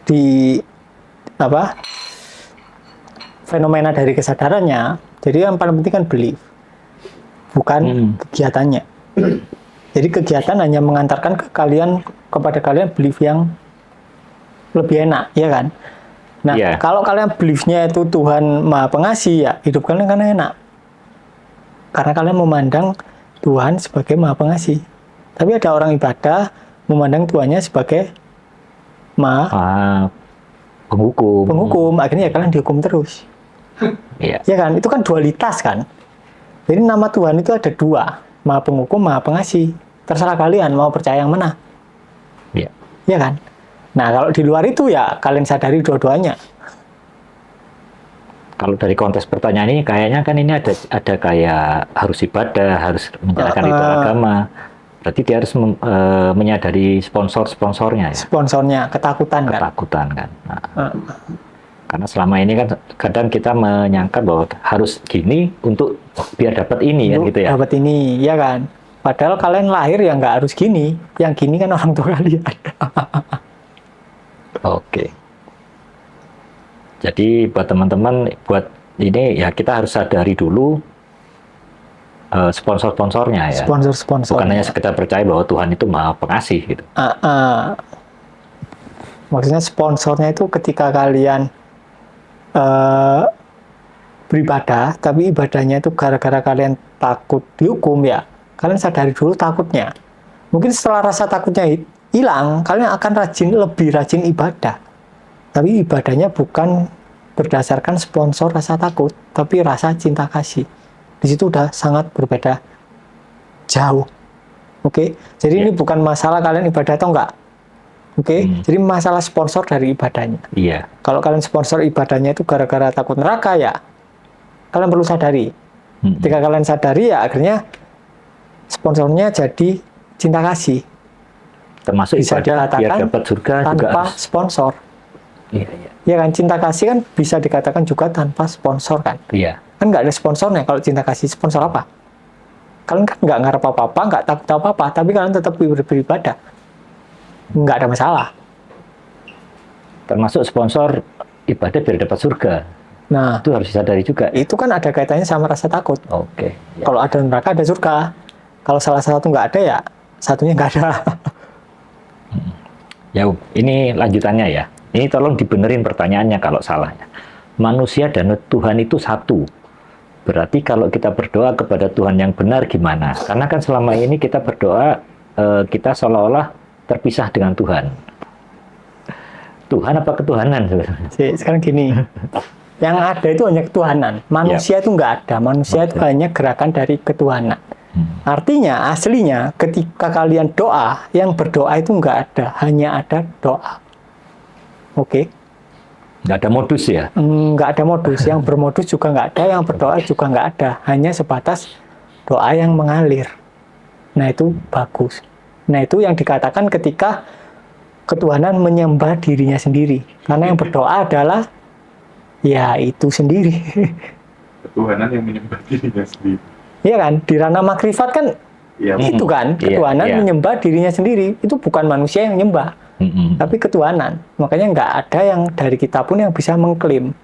di fenomena dari kesadarannya, jadi yang paling penting kan belief, bukan kegiatannya. Jadi kegiatan hanya mengantarkan kepada kalian belief yang lebih enak, ya kan? Nah, kalau kalian beliefnya itu Tuhan Maha Pengasih, ya hidup kalian kan enak. Karena kalian memandang Tuhan sebagai Maha Pengasih. Tapi ada orang ibadah memandang Tuhannya sebagai Maha Penghukum. Akhirnya ya kalian dihukum terus. Iya. Ya kan? Itu kan dualitas kan. Jadi nama Tuhan itu ada dua, Maha Penghukum, Maha Pengasih. Terserah kalian mau percaya yang mana. Iya. Ya kan? Nah, kalau di luar itu ya kalian sadari dua-duanya. Kalau dari konteks pertanyaan ini kayaknya kan ini ada kayak harus ibadah, harus menjalankan ritual agama. Berarti dia harus menyadari sponsornya ya. Sponsornya ketakutan kan. Ketakutan kan. Nah, karena selama ini kan kadang kita menyangka bahwa harus gini untuk biar dapat ini kan gitu ya. Dapat ini, ya kan. Padahal kalian lahir ya nggak harus gini. Yang gini kan orang tua kalian. Oke. Jadi buat teman-teman, buat ini ya kita harus sadari dulu sponsor-sponsornya ya. Sponsor-sponsor. Bukan hanya sekedar percaya bahwa Tuhan itu Maha Pengasih gitu. Maksudnya sponsornya itu ketika kalian beribadah, tapi ibadahnya itu gara-gara kalian takut dihukum ya. Kalian sadari dulu takutnya. Mungkin setelah rasa takutnya hilang, kalian akan lebih rajin ibadah. Tapi ibadahnya bukan berdasarkan sponsor rasa takut, tapi rasa cinta kasih. Di situ udah sangat berbeda jauh. Oke? Jadi ini bukan masalah kalian ibadah atau enggak. Oke? Jadi masalah sponsor dari ibadahnya. Iya. Kalau kalian sponsor ibadahnya itu gara-gara takut neraka ya, kalian perlu sadari. Ketika kalian sadari ya akhirnya sponsornya jadi cinta kasih. Termasuk bisa ibadah biar dikatakan dapat surga juga tanpa harus. sponsor. Iya, iya. Ya kan, cinta kasih kan bisa dikatakan juga tanpa sponsor kan. Iya. Kan nggak ada sponsornya. Kalau cinta kasih sponsor apa? Kalian kan nggak ngarep apa-apa, nggak takut apa-apa, tapi kalian tetap beribadah. Nggak ada masalah. Termasuk sponsor ibadah biar dapat surga. Nah, Itu harus disadari juga. itu kan ada kaitannya sama rasa takut. Oke. Ya. Kalau ada neraka, ada surga. Kalau salah satu nggak ada ya, satunya nggak ada. Ya, ini lanjutannya ya. Ini tolong dibenerin pertanyaannya kalau salah ya. Manusia dan Tuhan itu satu. Berarti kalau kita berdoa kepada Tuhan yang benar gimana? Karena kan selama ini kita berdoa, kita seolah-olah terpisah dengan Tuhan. Tuhan apa ketuhanan sebenarnya? Sekarang gini, yang ada itu hanya ketuhanan. Manusia itu nggak ada. Manusia itu hanya gerakan dari ketuhanan. Artinya, aslinya ketika kalian doa, yang berdoa itu nggak ada. Hanya ada doa. Oke? Nggak ada modus ya? Nggak ada modus. Yang bermodus juga nggak ada. Yang berdoa juga nggak ada. Hanya sebatas doa yang mengalir. Nah, itu bagus. Nah, itu yang dikatakan ketika ketuhanan menyembah dirinya sendiri. Karena yang berdoa adalah ya itu sendiri. Ketuhanan yang menyembah dirinya sendiri. Iya kan? Di ranah makrifat kan itu kan, ketuhanan menyembah dirinya sendiri. Itu bukan manusia yang menyembah, tapi ketuhanan. Makanya nggak ada yang dari kita pun yang bisa mengklaim.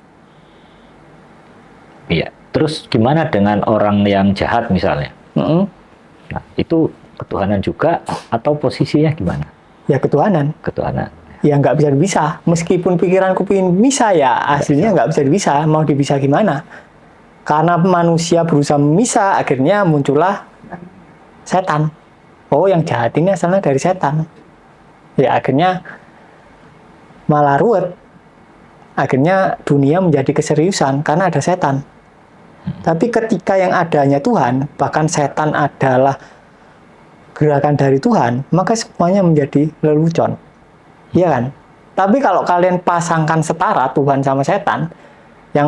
Iya. Terus gimana dengan orang yang jahat misalnya? Nah, itu ketuhanan juga atau posisinya gimana? Ya ketuhanan. Ketuhanan. Ya nggak bisa dipisah. Meskipun pikiranku ingin bisa ya, aslinya nggak bisa dipisah. Mau dipisah gimana? Karena manusia berusaha memisah, akhirnya muncullah setan. Oh, yang jahat ini asalnya dari setan. Ya, akhirnya malah ruwet. Akhirnya dunia menjadi keseriusan karena ada setan. Tapi ketika yang adanya Tuhan, bahkan setan adalah gerakan dari Tuhan, maka semuanya menjadi lelucon. Iya kan? Tapi kalau kalian pasangkan setara Tuhan sama setan, yang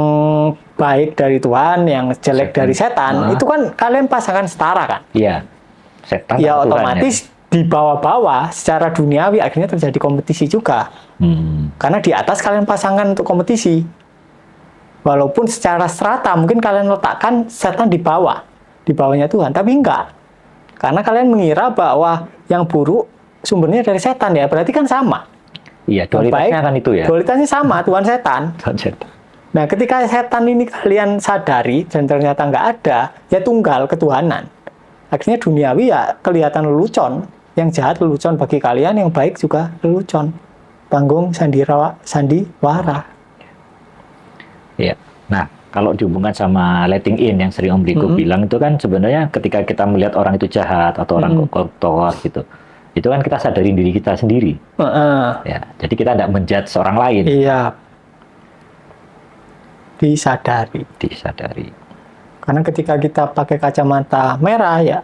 baik dari Tuhan, yang jelek dari setan, itu kan kalian pasangkan setara kan? Iya. Setan Ya sama Tuhan, otomatis di bawah-bawah secara duniawi akhirnya terjadi kompetisi juga. Karena di atas kalian pasangkan untuk kompetisi. Walaupun secara strata mungkin kalian letakkan setan di bawahnya Tuhan, tapi enggak. Karena kalian mengira bahwa yang buruk sumbernya dari setan ya, berarti kan sama. Iya, dualitasnya kan itu ya. Dualitasnya sama, Tuhan setan. Tuhan setan. Nah, ketika setan ini kalian sadari dan ternyata nggak ada, ya tunggal ketuhanan. Akhirnya duniawi ya kelihatan lelucon. Yang jahat lelucon bagi kalian, yang baik juga lelucon. Panggung sandiwara. Iya. Nah, kalau dihubungkan sama letting in yang sering Om Riko bilang itu kan sebenarnya ketika kita melihat orang itu jahat atau orang koruptor gitu, itu kan kita sadari diri kita sendiri. Ya, jadi kita tidak menjudge orang lain. Iya. Disadari. Karena ketika kita pakai kacamata merah ya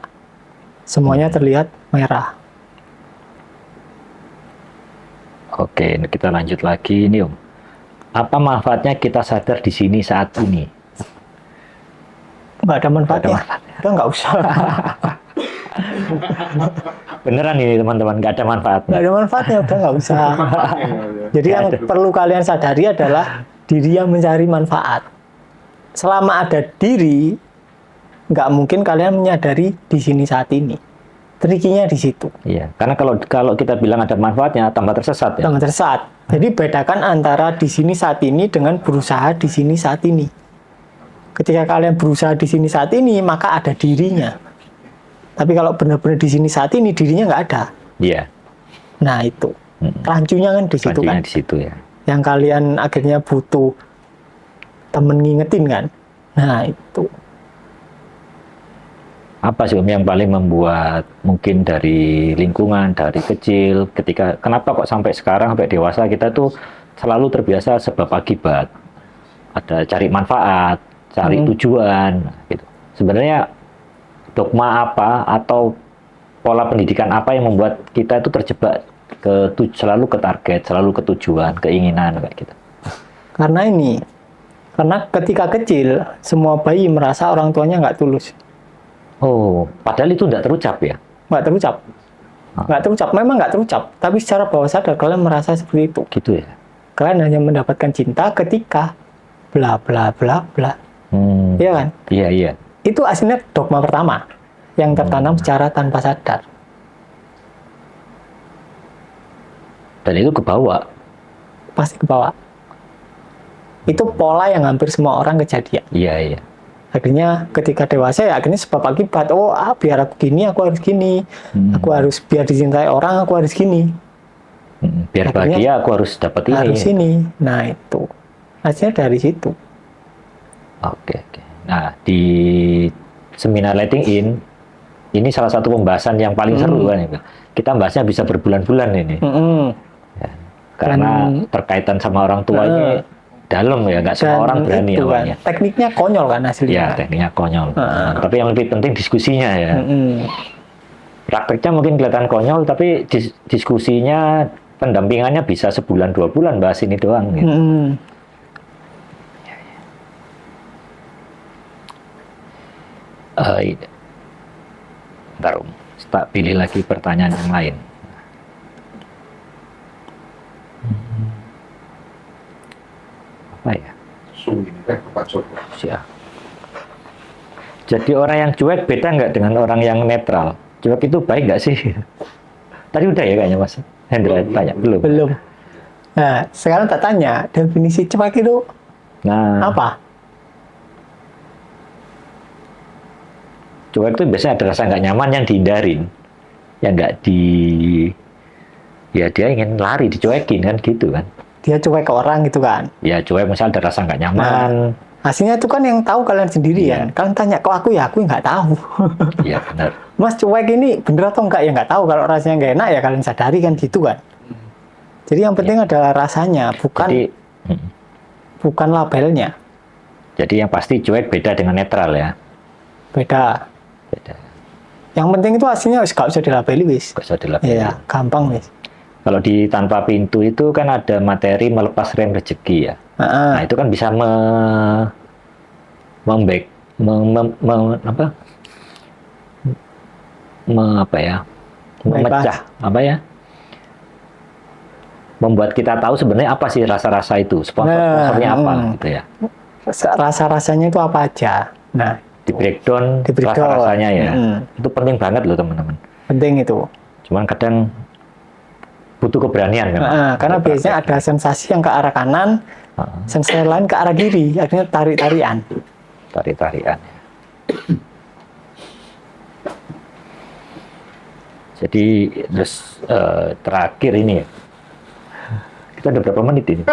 semuanya terlihat merah. Oke, kita lanjut lagi ini Om. Apa manfaatnya kita sadar di sini saat ini? Nggak ada manfaatnya. Udah nggak usah. Beneran ini teman-teman, nggak ada manfaat. Nggak ada manfaatnya, udah nggak usah. Jadi yang perlu kalian sadari adalah diri yang mencari manfaat. Selama ada diri, nggak mungkin kalian menyadari di sini saat ini. Trikinya di situ. Iya, karena kalau kita bilang ada manfaatnya, tambah tersesat ya. Tambah tersesat. Jadi bedakan antara di sini saat ini dengan berusaha di sini saat ini. Ketika kalian berusaha di sini saat ini, maka ada dirinya. Tapi kalau benar-benar di sini saat ini, dirinya nggak ada. Iya. Nah itu, rancunya kan di situ Rancunya kan. di situ ya. Yang kalian akhirnya butuh temen ngingetin kan. Nah itu. Apa sih Om yang paling membuat mungkin dari lingkungan, dari kecil, kenapa kok sampai sekarang, sampai dewasa kita tuh selalu terbiasa sebab akibat. Ada cari manfaat, cari tujuan, gitu. Sebenarnya dogma apa atau pola pendidikan apa yang membuat kita itu terjebak selalu ke target, selalu ke tujuan, keinginan kayak gitu. Karena ketika kecil semua bayi merasa orang tuanya nggak tulus. Oh, padahal itu tidak terucap ya? Nggak terucap. Nggak terucap, memang nggak terucap. Tapi secara bawah sadar kalian merasa seperti itu. Gitu ya? Kalian hanya mendapatkan cinta ketika bla bla bla bla. Iya kan? Iya. Itu aslinya dogma pertama yang tertanam secara tanpa sadar. Dan itu kebawa. Pasti ke bawah. Itu pola yang hampir semua orang kejadian. Iya. Akhirnya ketika dewasa ya akhirnya sebab akibat. Oh, biar aku gini, aku harus gini. Aku harus biar dicintai orang, aku harus gini. Biar Akhirnya bahagia aku harus dapat ini. Harus ini. Nah itu. Hasilnya dari situ. Oke. Nah, di seminar Letting In, ini salah satu pembahasan yang paling seru kan. Kita bahasnya bisa berbulan-bulan ini. Ya, karena terkaitan sama orang tua ini dalam ya, nggak semua orang berani awalnya. Kan, tekniknya konyol kan hasilnya. Ya, tekniknya konyol. Tapi yang lebih penting diskusinya ya. Prakteknya mungkin kelihatan konyol, tapi diskusinya, pendampingannya bisa sebulan 2 bulan bahas ini doang. Gitu. Bentar, tak pilih lagi pertanyaan yang lain. Apa ya? Siap. Jadi orang yang cuek beda nggak dengan orang yang netral? Cuek itu baik nggak sih? Tadi udah ya kayaknya Mas Hendra tanya, belum? Belum. Nah, sekarang tak tanya, definisi cuek itu apa? Cuek itu biasanya ada rasa nggak nyaman yang dihindarin, yang nggak ya dia ingin lari, dicuekin kan gitu kan? Dia cuek ke orang gitu kan? Ya cuek, misal ada rasa nggak nyaman. Hasilnya itu kan yang tahu kalian sendiri kan? Kalian tanya ke aku ya aku nggak tahu. Iya benar. Mas cuek ini bener atau enggak ya nggak tahu. Kalau rasanya nggak enak ya kalian sadari kan gitu kan? Jadi yang penting adalah rasanya, bukan labelnya. Jadi yang pasti cuek beda dengan netral ya? Beda. Yang penting itu hasilnya nggak usah dilabeli wis. Nggak usah dilabeli. Iya, gampang wis. Kalau di tanpa pintu itu kan ada materi melepas rem rezeki ya. Nah itu kan bisa membuat kita tahu sebenarnya apa sih rasa-rasa itu, sponsornya apa gitu ya. Rasa-rasanya itu apa aja. Nah, di breakdown. Rasa-rasanya ya. Itu penting banget loh teman-teman. Penting itu. Cuman kadang butuh keberanian memang. Karena biasanya ada sensasi yang ke arah kanan, sensasi lain ke arah kiri, akhirnya tarik-tarian. Tarik-tarian. Jadi terus terakhir ini ya. Kita udah berapa menit ini?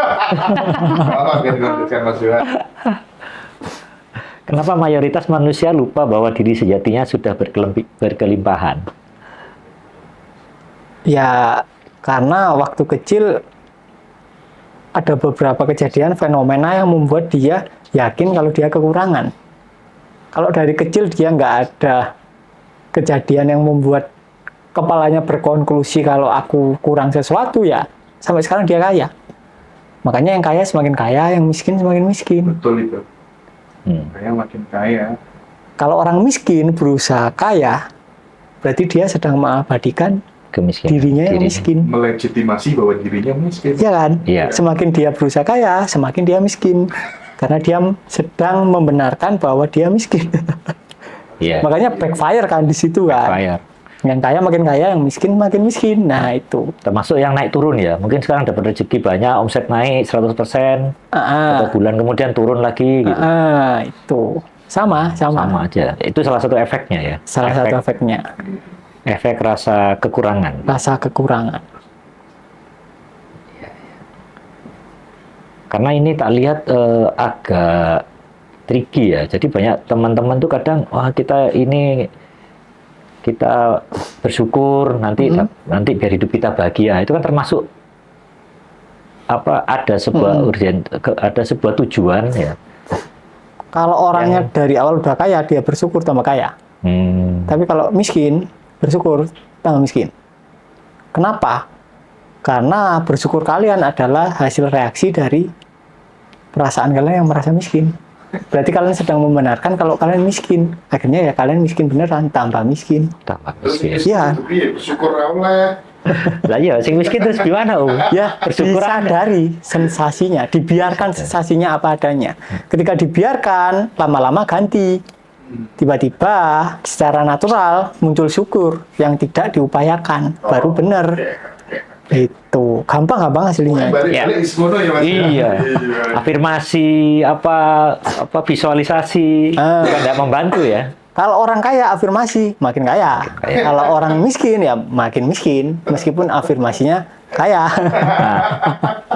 Kenapa mayoritas manusia lupa bahwa diri sejatinya sudah berkelimpahan? Ya, karena waktu kecil ada beberapa kejadian fenomena yang membuat dia yakin kalau dia kekurangan. Kalau dari kecil dia nggak ada kejadian yang membuat kepalanya berkonklusi kalau aku kurang sesuatu, ya sampai sekarang dia kaya. Makanya yang kaya semakin kaya, yang miskin semakin miskin. Betul itu. Kaya makin kaya. Kalau orang miskin berusaha kaya, berarti dia sedang mengabadikan Kemiskinan. dirinya yang miskin. Melegitimasi bahwa dirinya miskin. Iya kan? Iya. Semakin dia berusaha kaya, semakin dia miskin. Karena dia sedang membenarkan bahwa dia miskin. Iya. Makanya backfire kan di situ kan. Bayar. Yang kaya makin kaya, yang miskin makin miskin. Nah, itu. Termasuk yang naik turun ya. Mungkin sekarang dapat rezeki banyak, omset naik 100%, atau bulan kemudian turun lagi gitu. Itu. Sama. Sama aja. Itu salah satu efeknya ya. Salah satu efeknya. Efek rasa kekurangan. Rasa kekurangan. Karena ini tak lihat agak tricky ya. Jadi banyak teman-teman tuh kadang, wah kita bersyukur nanti biar hidup kita bahagia. Itu kan termasuk ada sebuah ada sebuah tujuan ya. Kalau orangnya dari awal udah kaya, dia bersyukur tambah kaya. Tapi kalau miskin, bersyukur tambah miskin. Kenapa? Karena bersyukur kalian adalah hasil reaksi dari perasaan kalian yang merasa miskin. Berarti kalian sedang membenarkan kalau kalian miskin. Akhirnya ya kalian miskin beneran, tambah miskin. Tambah miskin. Iya. Bersyukur oleh. Lah iya, sing miskin terus gimana, Om? Ya, disadari sensasinya, dibiarkan sensasinya apa adanya. Ketika dibiarkan, lama-lama ganti. Tiba-tiba secara natural muncul syukur yang tidak diupayakan, baru benar. Itu gampang hasilnya. Ya. Iya. Afirmasi apa visualisasi juga tidak membantu ya. Kalau orang kaya afirmasi makin kaya. Kalau orang miskin ya makin miskin meskipun afirmasinya kaya. Nah,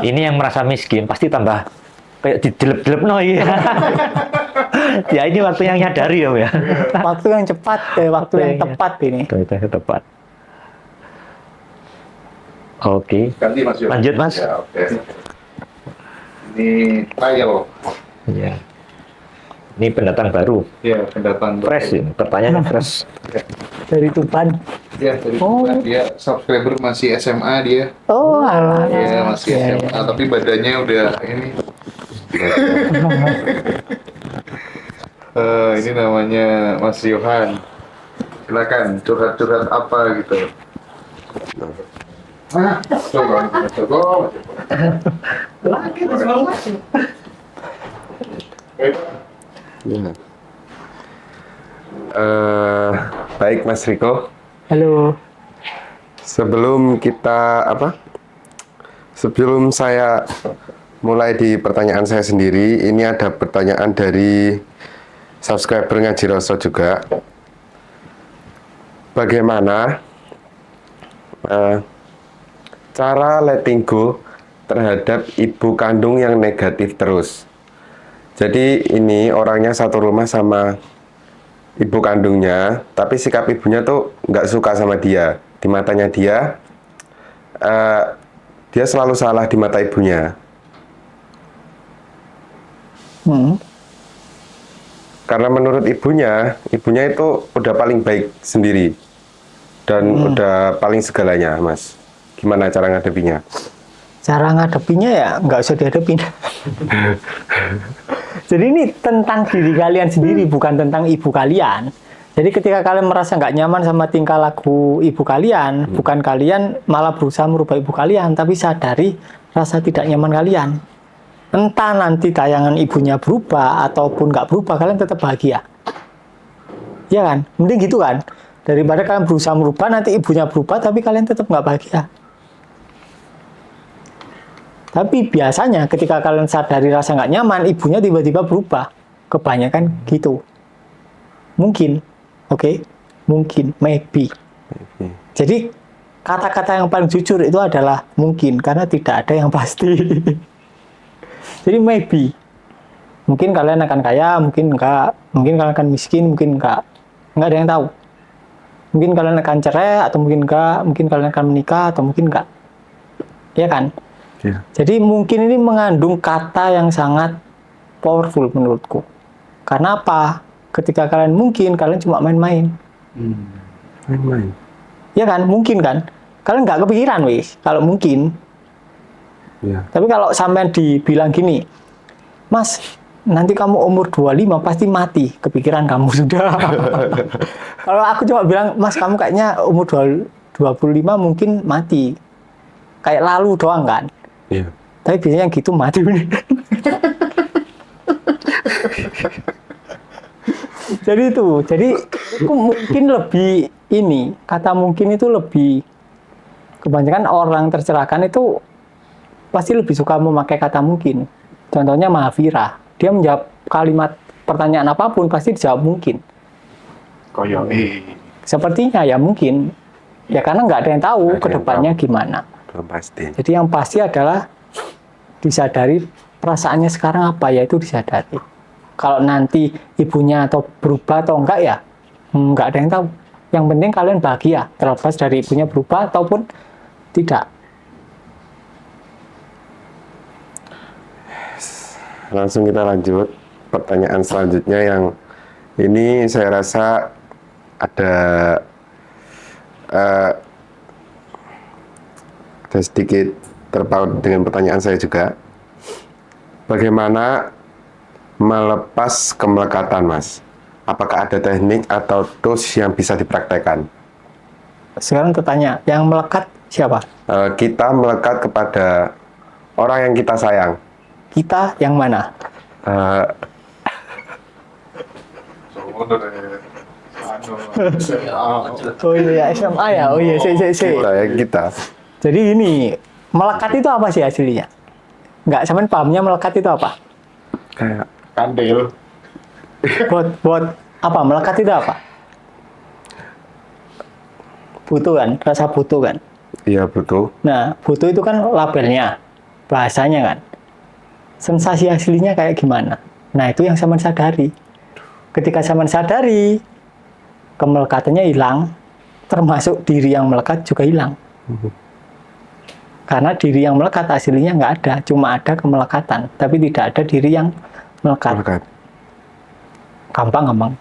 ini yang merasa miskin pasti tambah kayak didelep-delep ya. Ya ini waktu yang nyadari ya. Waktu yang cepat, waktu yang tepat ini. Itu yang tepat. Oke. Ganti Mas Yo. Lanjut Mas. Ya, oke. Ini trial. Ya. Ini pendatang baru. Ya, pendatang Fresh ini, pertanyaan fresh. Dari Tuban. Ya, dari dia subscriber masih SMA dia. Oh, alah. Iya, masih SMA, tapi badannya udah ini. Ini namanya Mas Yohan. Silakan curhat-curhat apa gitu. Coba. Ya. Baik Mas Riko. Halo. Sebelum saya mulai di pertanyaan saya sendiri, ini ada pertanyaan dari subscriber Ngaji Roso juga. Bagaimana cara letting go terhadap ibu kandung yang negatif terus? Jadi ini orangnya satu rumah sama ibu kandungnya, tapi sikap ibunya tuh nggak suka sama dia. Di matanya dia selalu salah di mata ibunya. Karena menurut ibunya itu udah paling baik sendiri dan udah paling segalanya, Mas. Gimana cara ngadepinya? Cara ngadepinya ya nggak usah dihadepin. Jadi ini tentang diri kalian sendiri, bukan tentang ibu kalian. Jadi ketika kalian merasa nggak nyaman sama tingkah laku ibu kalian, bukan kalian malah berusaha merubah ibu kalian, tapi sadari rasa tidak nyaman kalian. Entah nanti tayangan ibunya berubah ataupun nggak berubah, kalian tetap bahagia. Iya kan? Mending gitu kan? Daripada kalian berusaha merubah, nanti ibunya berubah, tapi kalian tetap nggak bahagia. Tapi biasanya ketika kalian sadari rasa nggak nyaman, ibunya tiba-tiba berubah. Kebanyakan gitu. Mungkin. Oke? Mungkin. Maybe. Jadi, kata-kata yang paling jujur itu adalah mungkin. Karena tidak ada yang pasti. Jadi maybe. Mungkin kalian akan kaya, mungkin enggak. Mungkin kalian akan miskin, mungkin enggak. Enggak ada yang tahu. Mungkin kalian akan cerai, atau mungkin enggak. Mungkin kalian akan menikah, atau mungkin enggak. Iya kan? Iya. Jadi mungkin ini mengandung kata yang sangat powerful menurutku. Karena apa? Ketika kalian mungkin, kalian cuma main-main. Main-main. Iya kan? Mungkin kan? Kalian nggak kepikiran wis, kalau mungkin. Ya. Tapi kalau sampean dibilang gini, Mas, nanti kamu umur 25 pasti mati, kepikiran kamu sudah. Kalau aku cuma bilang, Mas, kamu kayaknya umur 25 mungkin mati. Kayak lalu doang kan. Iya. Tapi biasanya gitu mati beneran. Jadi itu mungkin lebih ini, kata mungkin itu lebih, kebanyakan orang tercerahkan itu pasti lebih suka memakai kata mungkin. Contohnya Mahavira, dia menjawab kalimat pertanyaan apapun pasti dijawab mungkin. Sepertinya ya mungkin, ya karena nggak ada yang tahu Nggak ada ke yang depannya gimana. Belum pasti. Jadi yang pasti adalah disadari perasaannya sekarang apa, ya itu disadari. Kalau nanti ibunya atau berubah atau enggak ya nggak ada yang tahu. Yang penting kalian bahagia terlepas dari ibunya berubah ataupun tidak. Langsung kita lanjut pertanyaan selanjutnya yang ini saya rasa ada sedikit terpaut dengan pertanyaan saya juga. Bagaimana melepas kemelekatan, Mas? Apakah ada teknik atau tools yang bisa dipraktekkan? Sekarang tertanya, yang melekat siapa? Kita melekat kepada orang yang kita sayang. Kita yang mana? Eh, Oh iya, SMA ya? Oh iya, kita. Jadi ini, melekat itu apa sih aslinya? Nggak, sampean pahamnya melekat itu apa? Kayak Kandil. Buat apa? Melekat itu apa? Butuh kan? Rasa butuh kan? iya betul. Nah, butuh itu kan labelnya, bahasanya kan. Sensasi aslinya kayak gimana? Nah, itu yang sampean sadari. Ketika sampean sadari, kemelekatannya hilang, termasuk diri yang melekat juga hilang. Karena diri yang melekat aslinya nggak ada, cuma ada kemelekatan, tapi tidak ada diri yang melekat. Melekat. Gampang.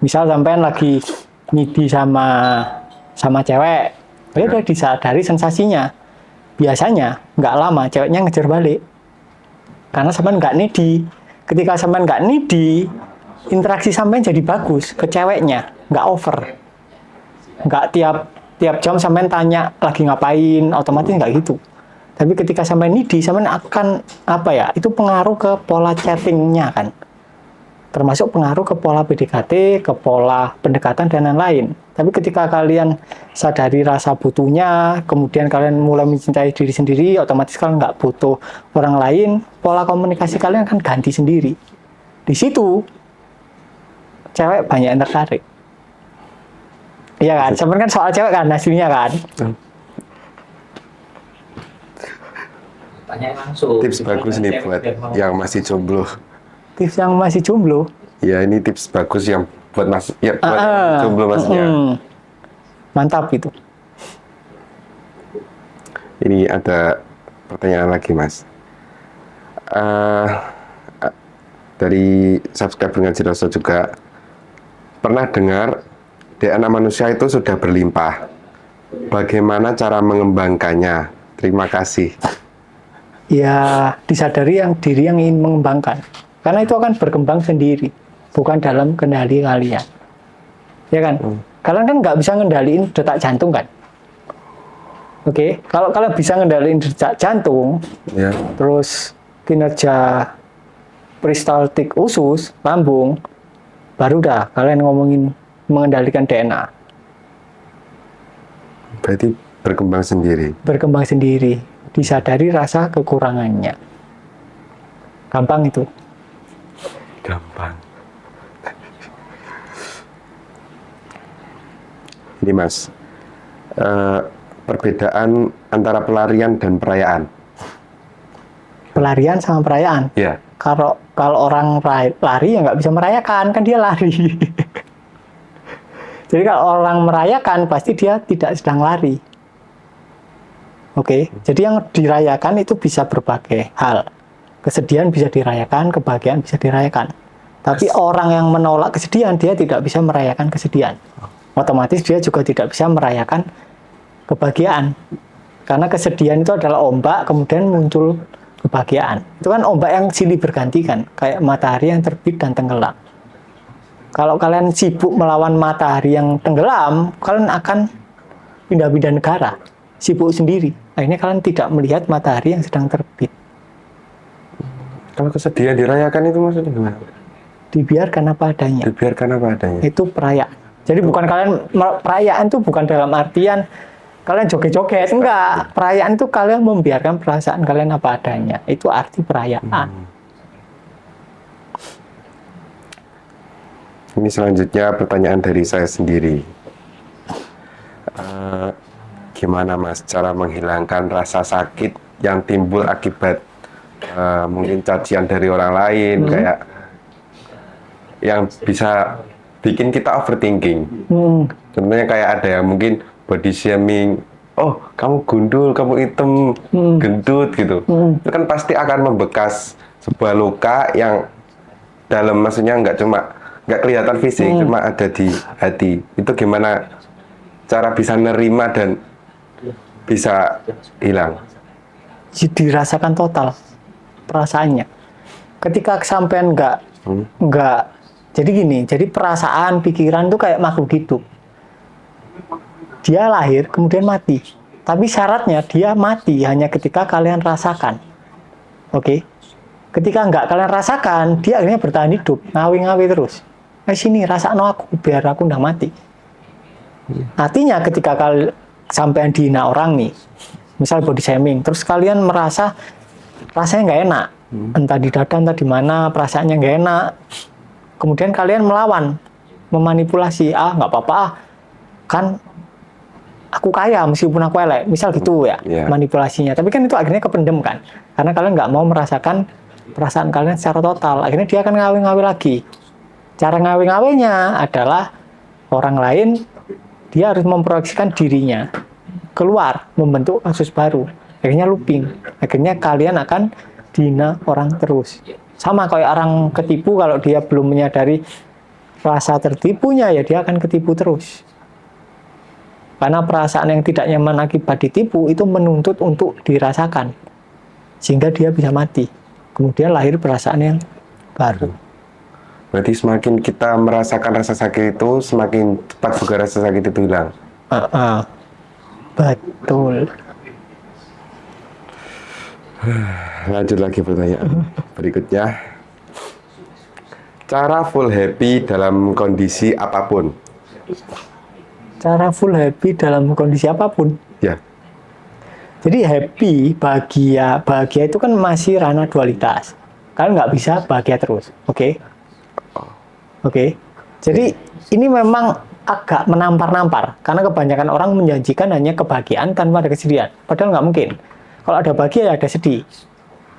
Misal sampean lagi ngidi sama cewek, ya udah disadari sensasinya. Biasanya nggak lama ceweknya ngejar balik, karena sampean nggak needy. Ketika sampean nggak needy, interaksi sampean jadi bagus ke ceweknya, nggak over, nggak tiap jam sampean tanya lagi ngapain, otomatis nggak gitu. Tapi ketika sampean needy, sampean akan itu pengaruh ke pola chattingnya kan. Termasuk pengaruh ke pola PDKT, ke pola pendekatan, dan lain-lain. Tapi ketika kalian sadari rasa butuhnya, kemudian kalian mulai mencintai diri sendiri, otomatis kalian nggak butuh orang lain, pola komunikasi kalian akan ganti sendiri. Di situ, cewek banyak yang tertarik. Iya kan? Sebenarnya kan soal cewek kan, hasilnya kan? Tanya langsung. Tips bagus nih buat yang masih jomblo. Tips yang masih jomblo. Ya ini tips bagus yang buat jomblo masnya. Mantap itu. Ini ada pertanyaan lagi, Mas. Dari subscriber Ngaji Rasa juga pernah dengar DNA manusia itu sudah berlimpah. Bagaimana cara mengembangkannya? Terima kasih. Ya, disadari diri yang ingin mengembangkan. Karena itu akan berkembang sendiri, bukan dalam kendali kalian. Ya kan? Kalian kan nggak bisa ngendaliin detak jantung kan? Oke, kalau kalian bisa ngendaliin detak jantung, Ya. terus kinerja peristaltik usus, lambung, baru dah kalian ngomongin mengendalikan DNA. Berarti berkembang sendiri. Berkembang sendiri, disadari rasa kekurangannya. Gampang itu. Gampang. Ini Mas, perbedaan antara pelarian dan perayaan. Pelarian sama perayaan. Ya. Kalau orang lari ya nggak bisa merayakan, kan dia lari. Jadi kalau orang merayakan pasti dia tidak sedang lari. Oke, jadi yang dirayakan itu bisa berbagai hal. Kesedihan bisa dirayakan, kebahagiaan bisa dirayakan. Tapi orang yang menolak kesedihan, dia tidak bisa merayakan kesedihan. Otomatis dia juga tidak bisa merayakan kebahagiaan. Karena kesedihan itu adalah ombak, kemudian muncul kebahagiaan. Itu kan ombak yang silih berganti kan, kayak matahari yang terbit dan tenggelam. Kalau kalian sibuk melawan matahari yang tenggelam, kalian akan pindah-pindah negara, sibuk sendiri. Akhirnya kalian tidak melihat matahari yang sedang terbit. Kalau kesedihan dirayakan itu maksudnya gimana? Dibiarkan apa adanya. Dibiarkan apa adanya. Itu perayaan. Jadi bukan kalian, perayaan itu bukan dalam artian kalian joget-joget, enggak. Perayaan itu kalian membiarkan perasaan kalian apa adanya. Itu arti perayaan. Ini selanjutnya pertanyaan dari saya sendiri. Gimana Mas cara menghilangkan rasa sakit yang timbul akibat mungkin cacian dari orang lain, kayak yang bisa bikin kita overthinking. Contohnya kayak ada yang mungkin body shaming, oh kamu gundul, kamu hitam, gendut gitu. Itu kan pasti akan membekas sebuah luka yang dalam, maksudnya nggak kelihatan fisik, cuma ada di hati. Itu gimana cara bisa nerima dan bisa hilang? Dirasakan total perasaannya. Ketika kesampean nggak, jadi gini, jadi perasaan, pikiran itu kayak makhluk hidup. Dia lahir, kemudian mati. Tapi syaratnya dia mati hanya ketika kalian rasakan. Oke? Ketika nggak kalian rasakan, dia akhirnya bertahan hidup, ngawi-ngawi terus. Sini, rasakno aku, biar aku nggak mati. Artinya ketika kalian sampai dihina orang nih, misal body shaming, terus kalian merasa rasanya nggak enak, entah di dada, entah di mana, perasaannya nggak enak. Kemudian kalian melawan, memanipulasi, nggak apa-apa, kan aku kaya meskipun aku elek, misal gitu ya, manipulasinya. Tapi kan itu akhirnya kependem kan, karena kalian nggak mau merasakan perasaan kalian secara total. Akhirnya dia akan ngawi-ngawi lagi. Cara ngawi-ngawinya adalah orang lain, dia harus memproyeksikan dirinya keluar, membentuk kasus baru. Akhirnya looping. Akhirnya kalian akan dihina orang terus. Sama kayak orang ketipu, kalau dia belum menyadari rasa tertipunya, ya dia akan ketipu terus. Karena perasaan yang tidak nyaman akibat ditipu itu menuntut untuk dirasakan. Sehingga dia bisa mati. Kemudian lahir perasaan yang baru. Berarti semakin kita merasakan rasa sakit itu, semakin cepat juga rasa sakit itu hilang. Betul. Lanjut lagi pertanyaan berikutnya. Cara full happy dalam kondisi apapun. Cara full happy dalam kondisi apapun. Ya. Jadi happy, bahagia itu kan masih ranah dualitas. Kalian nggak bisa bahagia terus, oke? Oke. Jadi ini memang agak menampar-nampar, karena kebanyakan orang menjanjikan hanya kebahagiaan tanpa ada kesedihan. Padahal nggak mungkin. Kalau ada bahagia ya ada sedih.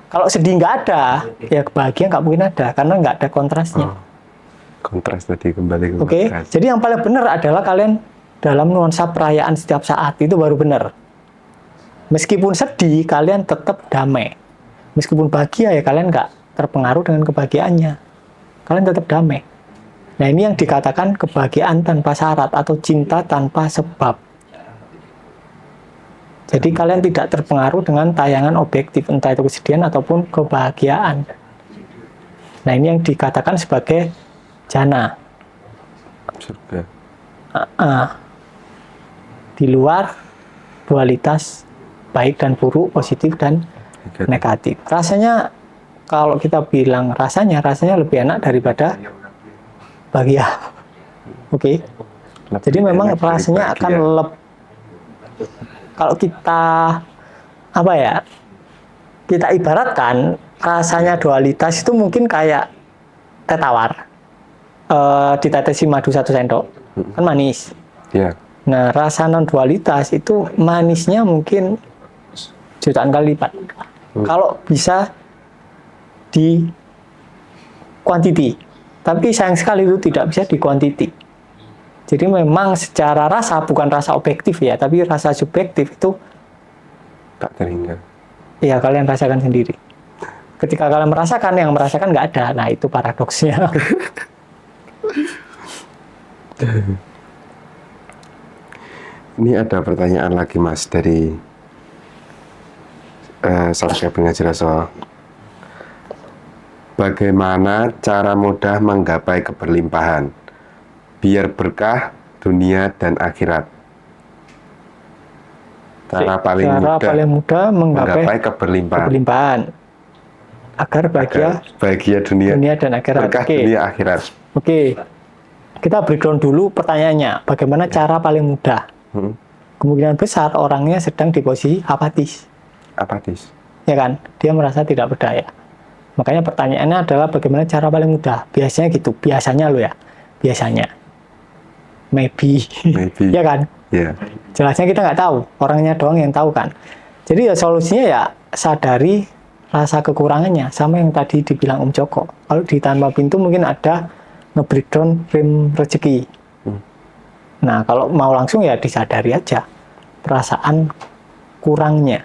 Kalau sedih nggak ada, ya kebahagiaan nggak mungkin ada, karena nggak ada kontrasnya. Kontras tadi kembali ke Oke. kontras. Jadi yang paling benar adalah kalian dalam nuansa perayaan setiap saat, itu baru benar. Meskipun sedih, kalian tetap damai. Meskipun bahagia, ya kalian nggak terpengaruh dengan kebahagiaannya. Kalian tetap damai. Nah, ini yang dikatakan kebahagiaan tanpa syarat atau cinta tanpa sebab. Jadi kalian tidak terpengaruh dengan tayangan objektif, entah itu kesedihan ataupun kebahagiaan. Nah, ini yang dikatakan sebagai jana. Surga. Di luar dualitas baik dan buruk, positif dan negatif. Rasanya, kalau kita bilang rasanya lebih enak daripada bahagia. Oke. Jadi memang rasanya akan kalau kita kita ibaratkan rasanya dualitas itu mungkin kayak teh tawar. Ditetesi madu 1 sendok, kan manis. Ya. Nah, rasa non dualitas itu manisnya mungkin jutaan kali lipat. Kalau bisa di quantity. Tapi sayang sekali itu tidak bisa di quantity. Jadi memang secara rasa, bukan rasa objektif ya, tapi rasa subjektif itu Tak terhingga. ya kalian rasakan sendiri. Ketika kalian merasakan, yang merasakan nggak ada. Nah, itu paradoksnya. Ini ada pertanyaan lagi Mas dari Sabda Pengajian. Bagaimana cara mudah menggapai keberlimpahan biar berkah dunia dan akhirat? Cara paling mudah menggapai keberlimpahan keberlimpahan agar bahagia dunia dan akhirat. berkah Oke. dunia akhirat. Oke. Kita breakdown dulu pertanyaannya. Bagaimana cara paling mudah? Kemungkinan besar orangnya sedang di posisi apatis. Apatis. Ya kan? Dia merasa tidak berdaya. Makanya pertanyaannya adalah bagaimana cara paling mudah? Biasanya gitu. Biasanya lo ya. Biasanya. Maybe. Maybe. Ya kan? Ya. Jelasnya kita nggak tahu. Orangnya doang yang tahu kan. Jadi ya solusinya ya sadari rasa kekurangannya. Sama yang tadi dibilang Om Joko. Kalau di Tanpa Pintu mungkin ada nge-breakdown frame rezeki. Nah, kalau mau langsung ya disadari aja perasaan kurangnya.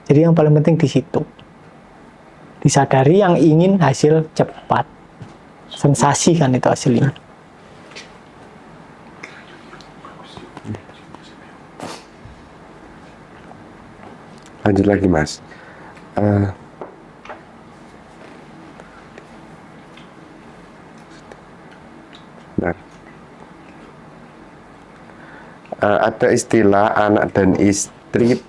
Jadi yang paling penting di situ. Disadari yang ingin hasil cepat. Sensasi kan itu aslinya. Lanjut lagi Mas. Bentar. Ada istilah anak dan istri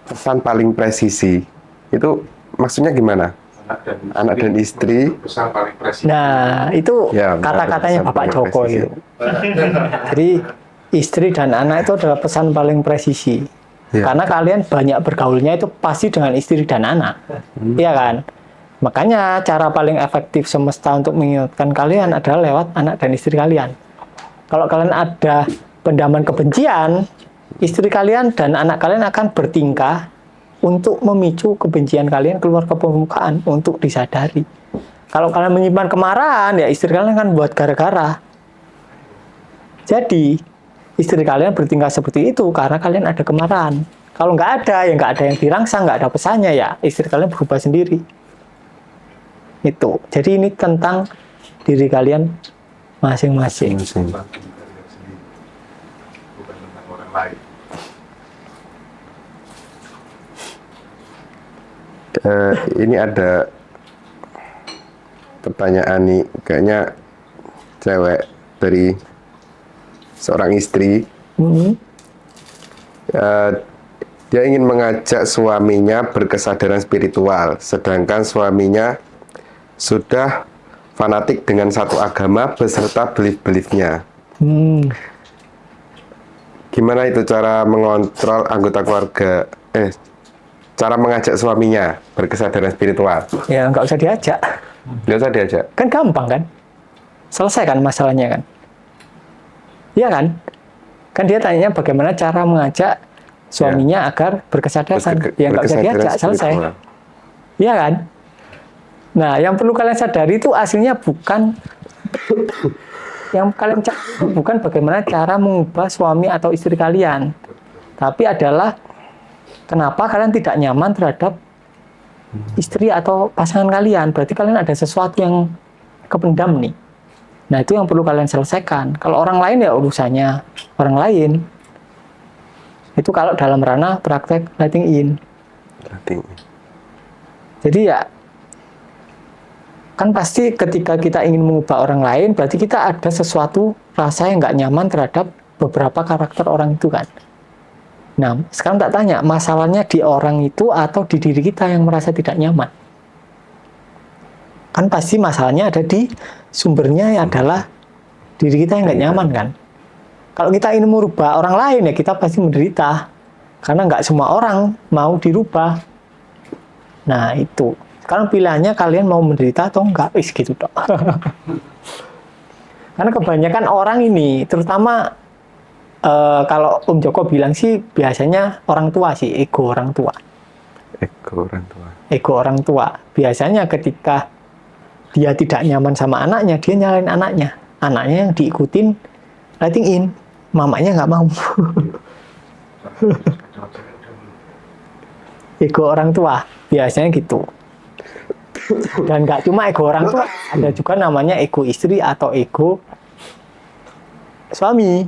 pesan paling presisi. Itu maksudnya gimana? Anak dan istri Pesan paling presisi. Nah, itu Ya, kata-katanya pesan Bapak paling Joko presisi. itu. Jadi istri dan anak itu adalah pesan paling presisi. Ya. Karena kalian banyak bergaulnya itu pasti dengan istri dan anak. Iya kan? Makanya cara paling efektif semesta untuk mengingatkan kalian adalah lewat anak dan istri kalian. Kalau kalian ada pendaman kebencian, istri kalian dan anak kalian akan bertingkah untuk memicu kebencian kalian keluar ke permukaan untuk disadari. Kalau kalian menyimpan kemarahan, ya istri kalian akan buat gara-gara. Jadi, istri kalian bertingkah seperti itu karena kalian ada kemarahan. Kalau nggak ada, ya nggak ada yang dirangsang, nggak ada pesannya, ya istri kalian berubah sendiri. Itu. Jadi ini tentang diri kalian masing-masing. Bukan tentang orang lain. Ini ada pertanyaan nih, kayaknya cewek dari seorang istri. Dia ingin mengajak suaminya berkesadaran spiritual, sedangkan suaminya sudah fanatik dengan satu agama beserta belief-beliefnya. Gimana itu cara mengontrol anggota keluarga? Cara mengajak suaminya berkesadaran spiritual? Ya nggak usah diajak. Nggak usah diajak. Kan gampang kan? Selesai kan masalahnya kan? Iya kan? Kan dia tanya bagaimana cara mengajak suaminya agar berkesadaran. Ya nggak usah diajak, selesai. Iya kan? Nah, yang perlu kalian sadari itu aslinya bukan yang kalian cari bukan bagaimana cara mengubah suami atau istri kalian, tapi adalah kenapa kalian tidak nyaman terhadap istri atau pasangan kalian. Berarti kalian ada sesuatu yang kependam nih. Nah, itu yang perlu kalian selesaikan. Kalau orang lain ya urusannya orang lain. Itu kalau dalam ranah praktek letting in. Jadi ya, kan pasti ketika kita ingin mengubah orang lain, berarti kita ada sesuatu rasa yang nggak nyaman terhadap beberapa karakter orang itu kan. Nah, sekarang tak tanya, masalahnya di orang itu atau di diri kita yang merasa tidak nyaman? Kan pasti masalahnya ada di sumbernya adalah diri kita yang nggak nyaman kan. Kalau kita ingin merubah orang lain ya kita pasti menderita. Karena nggak semua orang mau dirubah. Nah itu. Sekarang pilihannya kalian mau menderita atau enggak. Gitu dong. Karena kebanyakan orang ini, terutama kalau Om Joko bilang sih biasanya orang tua sih, ego orang tua. Ego orang tua. Ego orang tua. Biasanya ketika dia tidak nyaman sama anaknya, dia nyalain anaknya. Anaknya yang diikutin letting in, mamanya nggak mau. Ego orang tua biasanya gitu. Dan nggak cuma ego orang tua, ada juga namanya ego istri atau ego suami.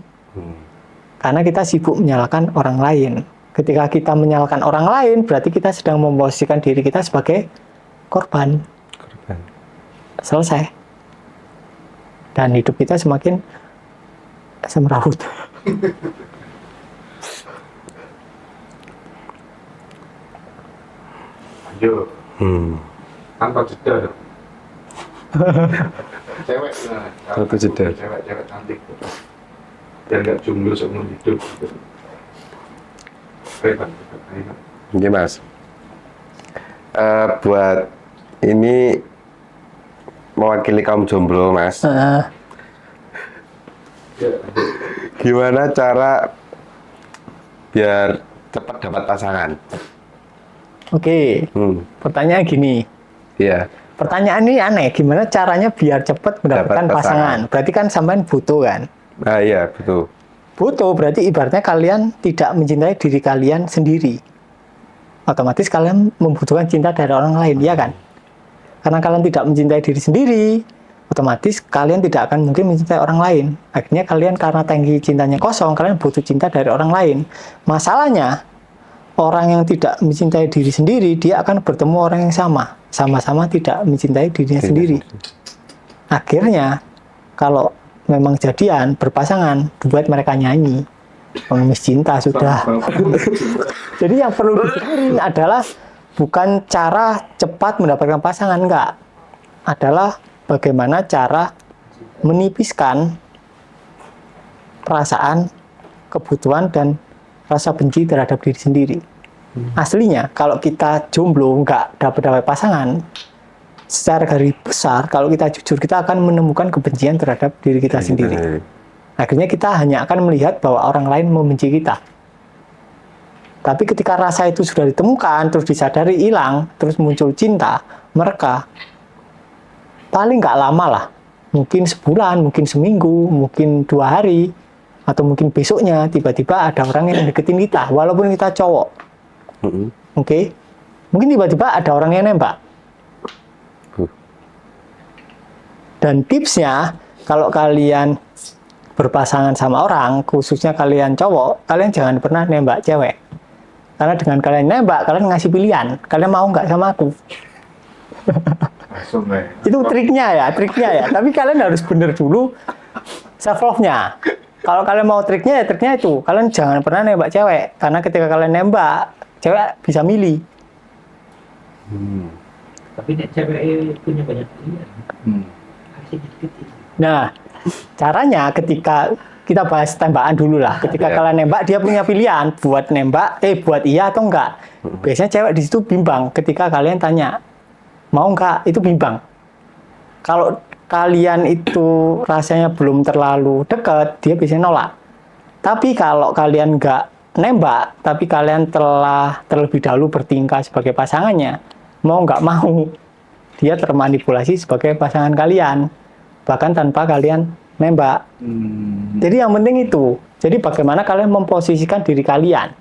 Karena kita sibuk menyalahkan orang lain. Ketika kita menyalahkan orang lain, berarti kita sedang memposisikan diri kita sebagai korban. Selesai. Dan hidup kita semakin semrawut. Lanjut. Tanpa jeda dong. Cewek nah, Tanpa jeda. Cewek cantik. Biar nggak jomblo seumur hidup. Hebat. Oke Mas. Buat ini mewakili kaum jomblo Mas. Gimana cara biar cepat dapat pasangan? Oke, pertanyaan gini. Iya. Pertanyaan ini aneh, gimana caranya biar cepat mendapatkan Dapat pasangan. pasangan? Berarti kan sampean butuh kan? Nah iya betul. Butuh berarti ibaratnya kalian tidak mencintai diri kalian sendiri. Otomatis kalian membutuhkan cinta dari orang lain, ya kan? Karena kalian tidak mencintai diri sendiri, otomatis kalian tidak akan mungkin mencintai orang lain. Akhirnya kalian karena tangki cintanya kosong, kalian butuh cinta dari orang lain. Masalahnya, orang yang tidak mencintai diri sendiri, dia akan bertemu orang yang sama-sama tidak mencintai dirinya sendiri. Akhirnya, kalau memang jadian, berpasangan, buat mereka nyanyi, pengemis cinta sudah. Jadi yang perlu dipikirin adalah bukan cara cepat mendapatkan pasangan, enggak. Adalah bagaimana cara menipiskan perasaan, kebutuhan, dan rasa benci terhadap diri sendiri. Aslinya, kalau kita jomblo, nggak dapat pasangan, secara garis besar, kalau kita jujur, kita akan menemukan kebencian terhadap diri kita sendiri. Akhirnya kita hanya akan melihat bahwa orang lain membenci kita. Tapi ketika rasa itu sudah ditemukan, terus disadari hilang, terus muncul cinta, mereka paling nggak lama lah. Mungkin sebulan, mungkin seminggu, mungkin 2 hari, atau mungkin besoknya tiba-tiba ada orang yang deketin kita, walaupun kita cowok. Oke? Mungkin tiba-tiba ada orang yang nembak. Dan tipsnya, kalau kalian berpasangan sama orang, khususnya kalian cowok, kalian jangan pernah nembak cewek. Karena dengan kalian nembak, kalian ngasih pilihan. Kalian mau nggak sama aku? Itu triknya ya. Tapi kalian harus bener dulu self love-nya. Kalau kalian mau triknya, ya triknya itu. Kalian jangan pernah nembak cewek. Karena ketika kalian nembak, cewek bisa milih. Tapi nek cewek punya banyak pilihan. Harusnya gitu. Nah, caranya ketika kita bahas tembakan dulu lah. Ketika kalian nembak, dia punya pilihan buat nembak, buat iya atau enggak. Biasanya cewek di situ bimbang. Ketika kalian tanya, mau enggak? Itu bimbang. Kalau kalian itu rasanya belum terlalu dekat, dia biasanya nolak. Tapi kalau kalian enggak nembak, tapi kalian telah terlebih dahulu bertingkah sebagai pasangannya, mau enggak mau, dia termanipulasi sebagai pasangan kalian. Bahkan tanpa kalian nembak. Jadi yang penting itu. Jadi bagaimana kalian memposisikan diri kalian.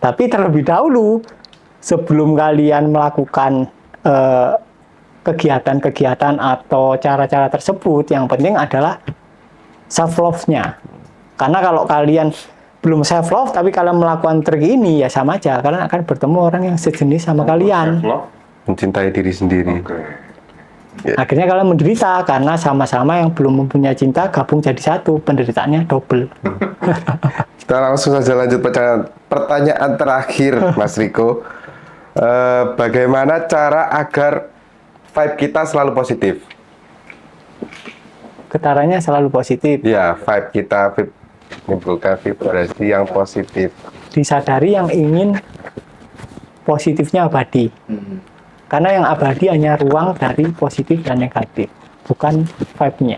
Tapi terlebih dahulu, sebelum kalian melakukan kegiatan-kegiatan atau cara-cara tersebut, yang penting adalah self love-nya. Karena kalau kalian belum self love tapi kalian melakukan trik ini, ya sama aja, kalian akan bertemu orang yang sejenis sama kalian. Mencintai diri sendiri. Akhirnya kalian menderita karena sama-sama yang belum mempunyai cinta gabung jadi satu, penderitaannya double. Kita langsung saja lanjut pertanyaan terakhir, Mas Riko. Bagaimana cara agar vibe kita selalu positif? Getarannya selalu positif. Ya, vibe kita menimbulkan vibrasi yang positif. Disadari yang ingin positifnya abadi. Karena yang abadi hanya ruang dari positif dan negatif, bukan vibe-nya.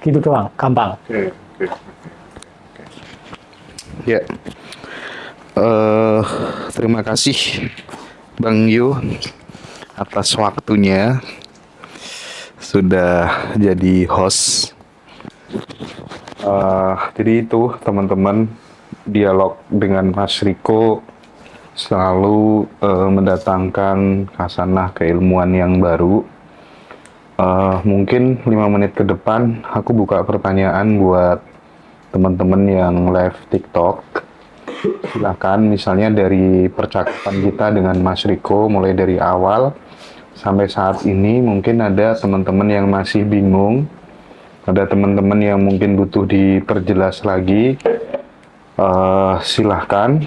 Gitu doang, gampang. Ya. Terima kasih Bang Yu atas waktunya sudah jadi host. Jadi itu teman-teman, dialog dengan Mas Riko selalu mendatangkan khasanah keilmuan yang baru. Mungkin 5 menit ke depan aku buka pertanyaan buat teman-teman yang live TikTok. Silakan, misalnya dari percakapan kita dengan Mas Riko mulai dari awal sampai saat ini, mungkin ada teman-teman yang masih bingung, ada teman-teman yang mungkin butuh diperjelas lagi. Silahkan,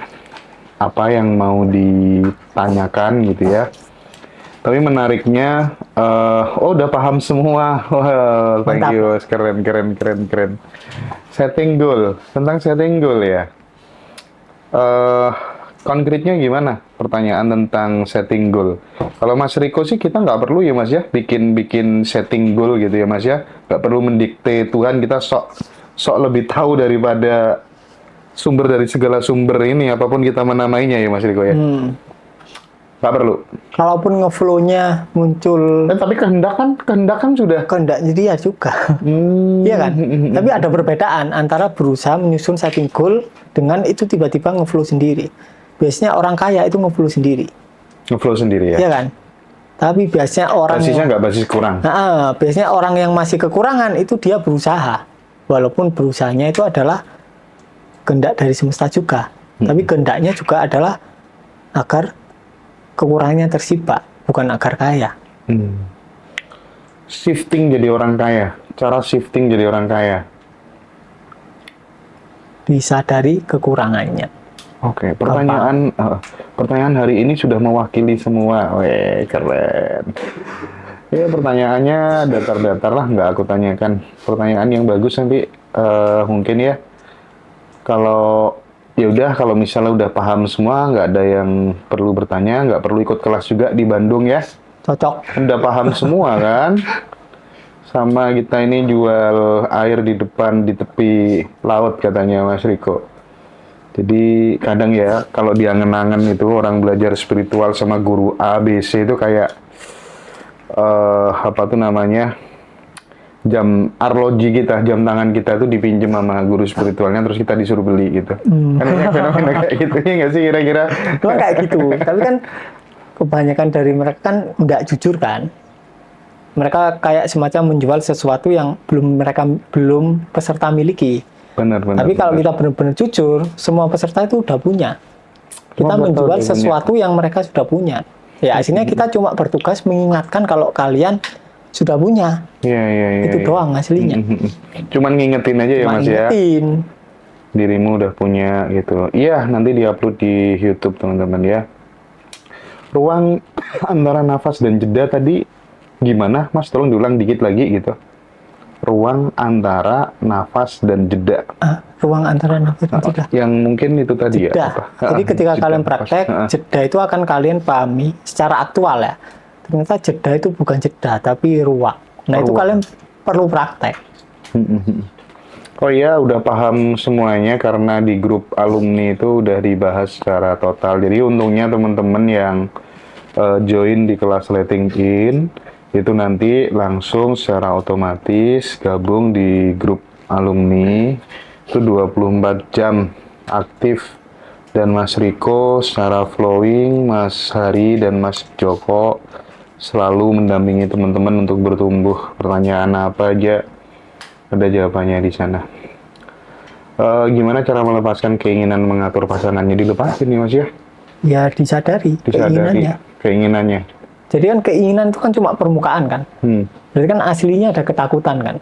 apa yang mau ditanyakan gitu ya. Tapi menariknya, udah paham semua. Wow, thank Mantap. you, keren. Setting goal, tentang setting goal ya. Konkretnya gimana? Pertanyaan tentang setting goal. Kalau Mas Riko sih kita nggak perlu ya Mas ya, bikin setting goal gitu ya Mas ya. Nggak perlu mendikte Tuhan, kita sok lebih tahu daripada sumber dari segala sumber ini, apapun kita menamainya ya Mas Riko ya. Nggak perlu. Kalaupun ngeflow-nya muncul Tapi kehendak kan sudah. kehendaknya dia juga. Iya kan? Tapi ada perbedaan antara berusaha menyusun setting goal dengan itu tiba-tiba ngeflow sendiri. Biasanya orang kaya itu ngeflow sendiri. Ngeflow sendiri ya. Iya kan? Tapi biasanya orang Basisnya nggak basis kurang. biasanya orang yang masih kekurangan itu dia berusaha. Walaupun berusahanya itu adalah kehendak dari semesta juga. Tapi kehendaknya juga adalah agar kekurangannya tersibak, bukan agar kaya. Shifting jadi orang kaya. Cara shifting jadi orang kaya. Disadari kekurangannya. Oke, pertanyaan hari ini sudah mewakili semua. Weh, keren. Ya, pertanyaannya datar-datar lah, nggak aku tanyakan. Pertanyaan yang bagus nanti mungkin ya. Kalau ya udah, kalau misalnya udah paham semua, nggak ada yang perlu bertanya, nggak perlu ikut kelas juga di Bandung ya. Cocok. Udah paham semua kan? Sama kita ini jual air di depan di tepi laut katanya Mas Riko. Jadi kadang ya kalau di angen-angen itu orang belajar spiritual sama guru ABC itu kayak apa tuh namanya, jam arloji kita, jam tangan kita itu dipinjem sama guru spiritualnya terus kita disuruh beli gitu. Kan banyak fenomena kayak gitu ya nggak sih kira-kira? Cuma kayak gitu. Tapi kan kebanyakan dari mereka kan nggak jujur kan. Mereka kayak semacam menjual sesuatu yang belum peserta miliki. Benar. Tapi kalau kita benar-benar jujur, semua peserta itu udah punya. Kita Semua peserta menjual udah sesuatu yang mereka sudah punya. Ya aslinya kita cuma bertugas mengingatkan kalau kalian sudah punya. Iya. Itu doang aslinya. Cuman ngingetin aja ya Cuma Mas ya. ingetin. Dirimu udah punya gitu. Iya, nanti diupload di YouTube teman-teman ya. Ruang antara nafas dan jeda tadi gimana Mas? Tolong diulang dikit lagi gitu. Ruang antara nafas dan jeda. Ruang antara nafas dan jeda. Yang mungkin itu tadi Jeda. ya. apa? Jadi ketika Jeda, kalian nafas. praktek, jeda itu akan kalian pahami secara aktual ya. Ternyata jeda itu bukan jeda, tapi ruang. Nah itu Ruang. kalian perlu praktek. Oh iya, udah paham semuanya karena di grup alumni itu udah dibahas secara total. Jadi untungnya teman-teman yang join di kelas Letting In itu nanti langsung secara otomatis gabung di grup alumni itu 24 jam aktif, dan Mas Riko secara flowing, Mas Hari dan Mas Joko selalu mendampingi teman-teman untuk bertumbuh. Pertanyaan apa aja ada jawabannya di sana. Gimana cara melepaskan keinginan mengatur pasangannya? Dilepasin nih Mas ya? Ya disadari keinginannya. Jadi kan keinginan itu kan cuma permukaan kan. Berarti kan aslinya ada ketakutan kan.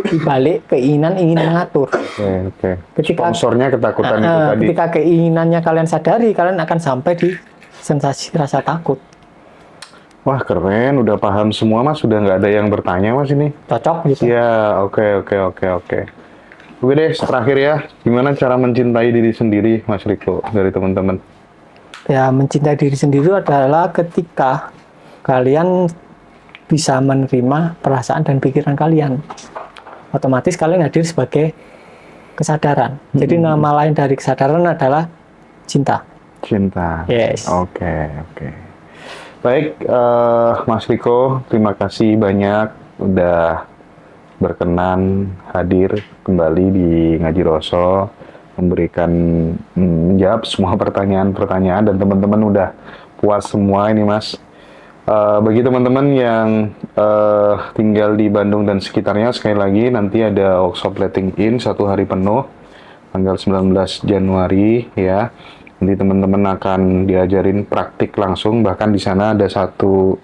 Di balik keinginan ingin mengatur. Oke. Ketika- Sponsornya ketakutan itu tadi. Ketika keinginannya kalian sadari, kalian akan sampai di sensasi rasa takut. Wah keren, udah paham semua Mas, udah nggak ada yang bertanya Mas ini. Cocok gitu. Ya, oke. Oke deh, terakhir ya, gimana cara mencintai diri sendiri Mas Riko dari teman-teman? Ya mencintai diri sendiri adalah ketika kalian bisa menerima perasaan dan pikiran kalian. Otomatis kalian hadir sebagai kesadaran. Jadi nama lain dari kesadaran adalah cinta. Cinta. Yes. Oke. Baik, Mas Riko, terima kasih banyak udah berkenan hadir kembali di Ngaji Roso, memberikan menjawab semua pertanyaan-pertanyaan, dan teman-teman udah puas semua ini, Mas. Bagi teman-teman yang tinggal di Bandung dan sekitarnya, sekali lagi nanti ada workshop letting in 1 hari penuh tanggal 19 Januari ya. Nanti teman-teman akan diajarin praktik langsung, bahkan di sana ada satu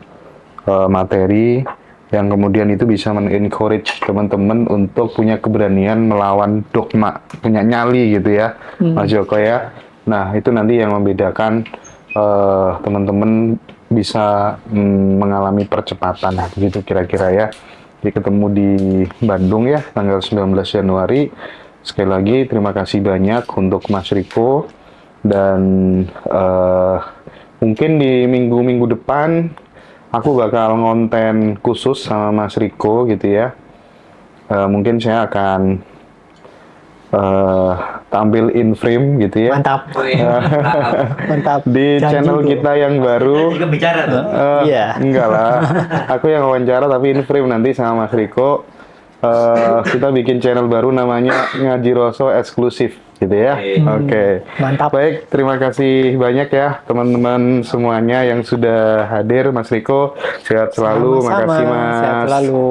materi yang kemudian itu bisa men-encourage teman-teman untuk punya keberanian melawan dogma, punya nyali gitu ya, Mas Joko ya. Nah, itu nanti yang membedakan teman-teman bisa mengalami percepatan gitu kira-kira ya. Jadi ketemu di Bandung ya tanggal 19 Januari. Sekali lagi terima kasih banyak untuk Mas Riko, dan mungkin di minggu-minggu depan aku bakal ngonten khusus sama Mas Riko gitu ya. Mungkin saya akan tampil in frame gitu ya. Mantap. Mantap. Di Janji channel tuh. kita yang baru. bicara tuh. Iya. Enggak lah, aku yang wawancara tapi in frame nanti sama Mas Riko. Kita bikin channel baru namanya Ngaji Roso eksklusif gitu ya. Oke. Mantap. Baik, terima kasih banyak ya teman-teman semuanya yang sudah hadir. Mas Riko, sehat selalu. Sama-sama. Makasih Mas. Sehat selalu.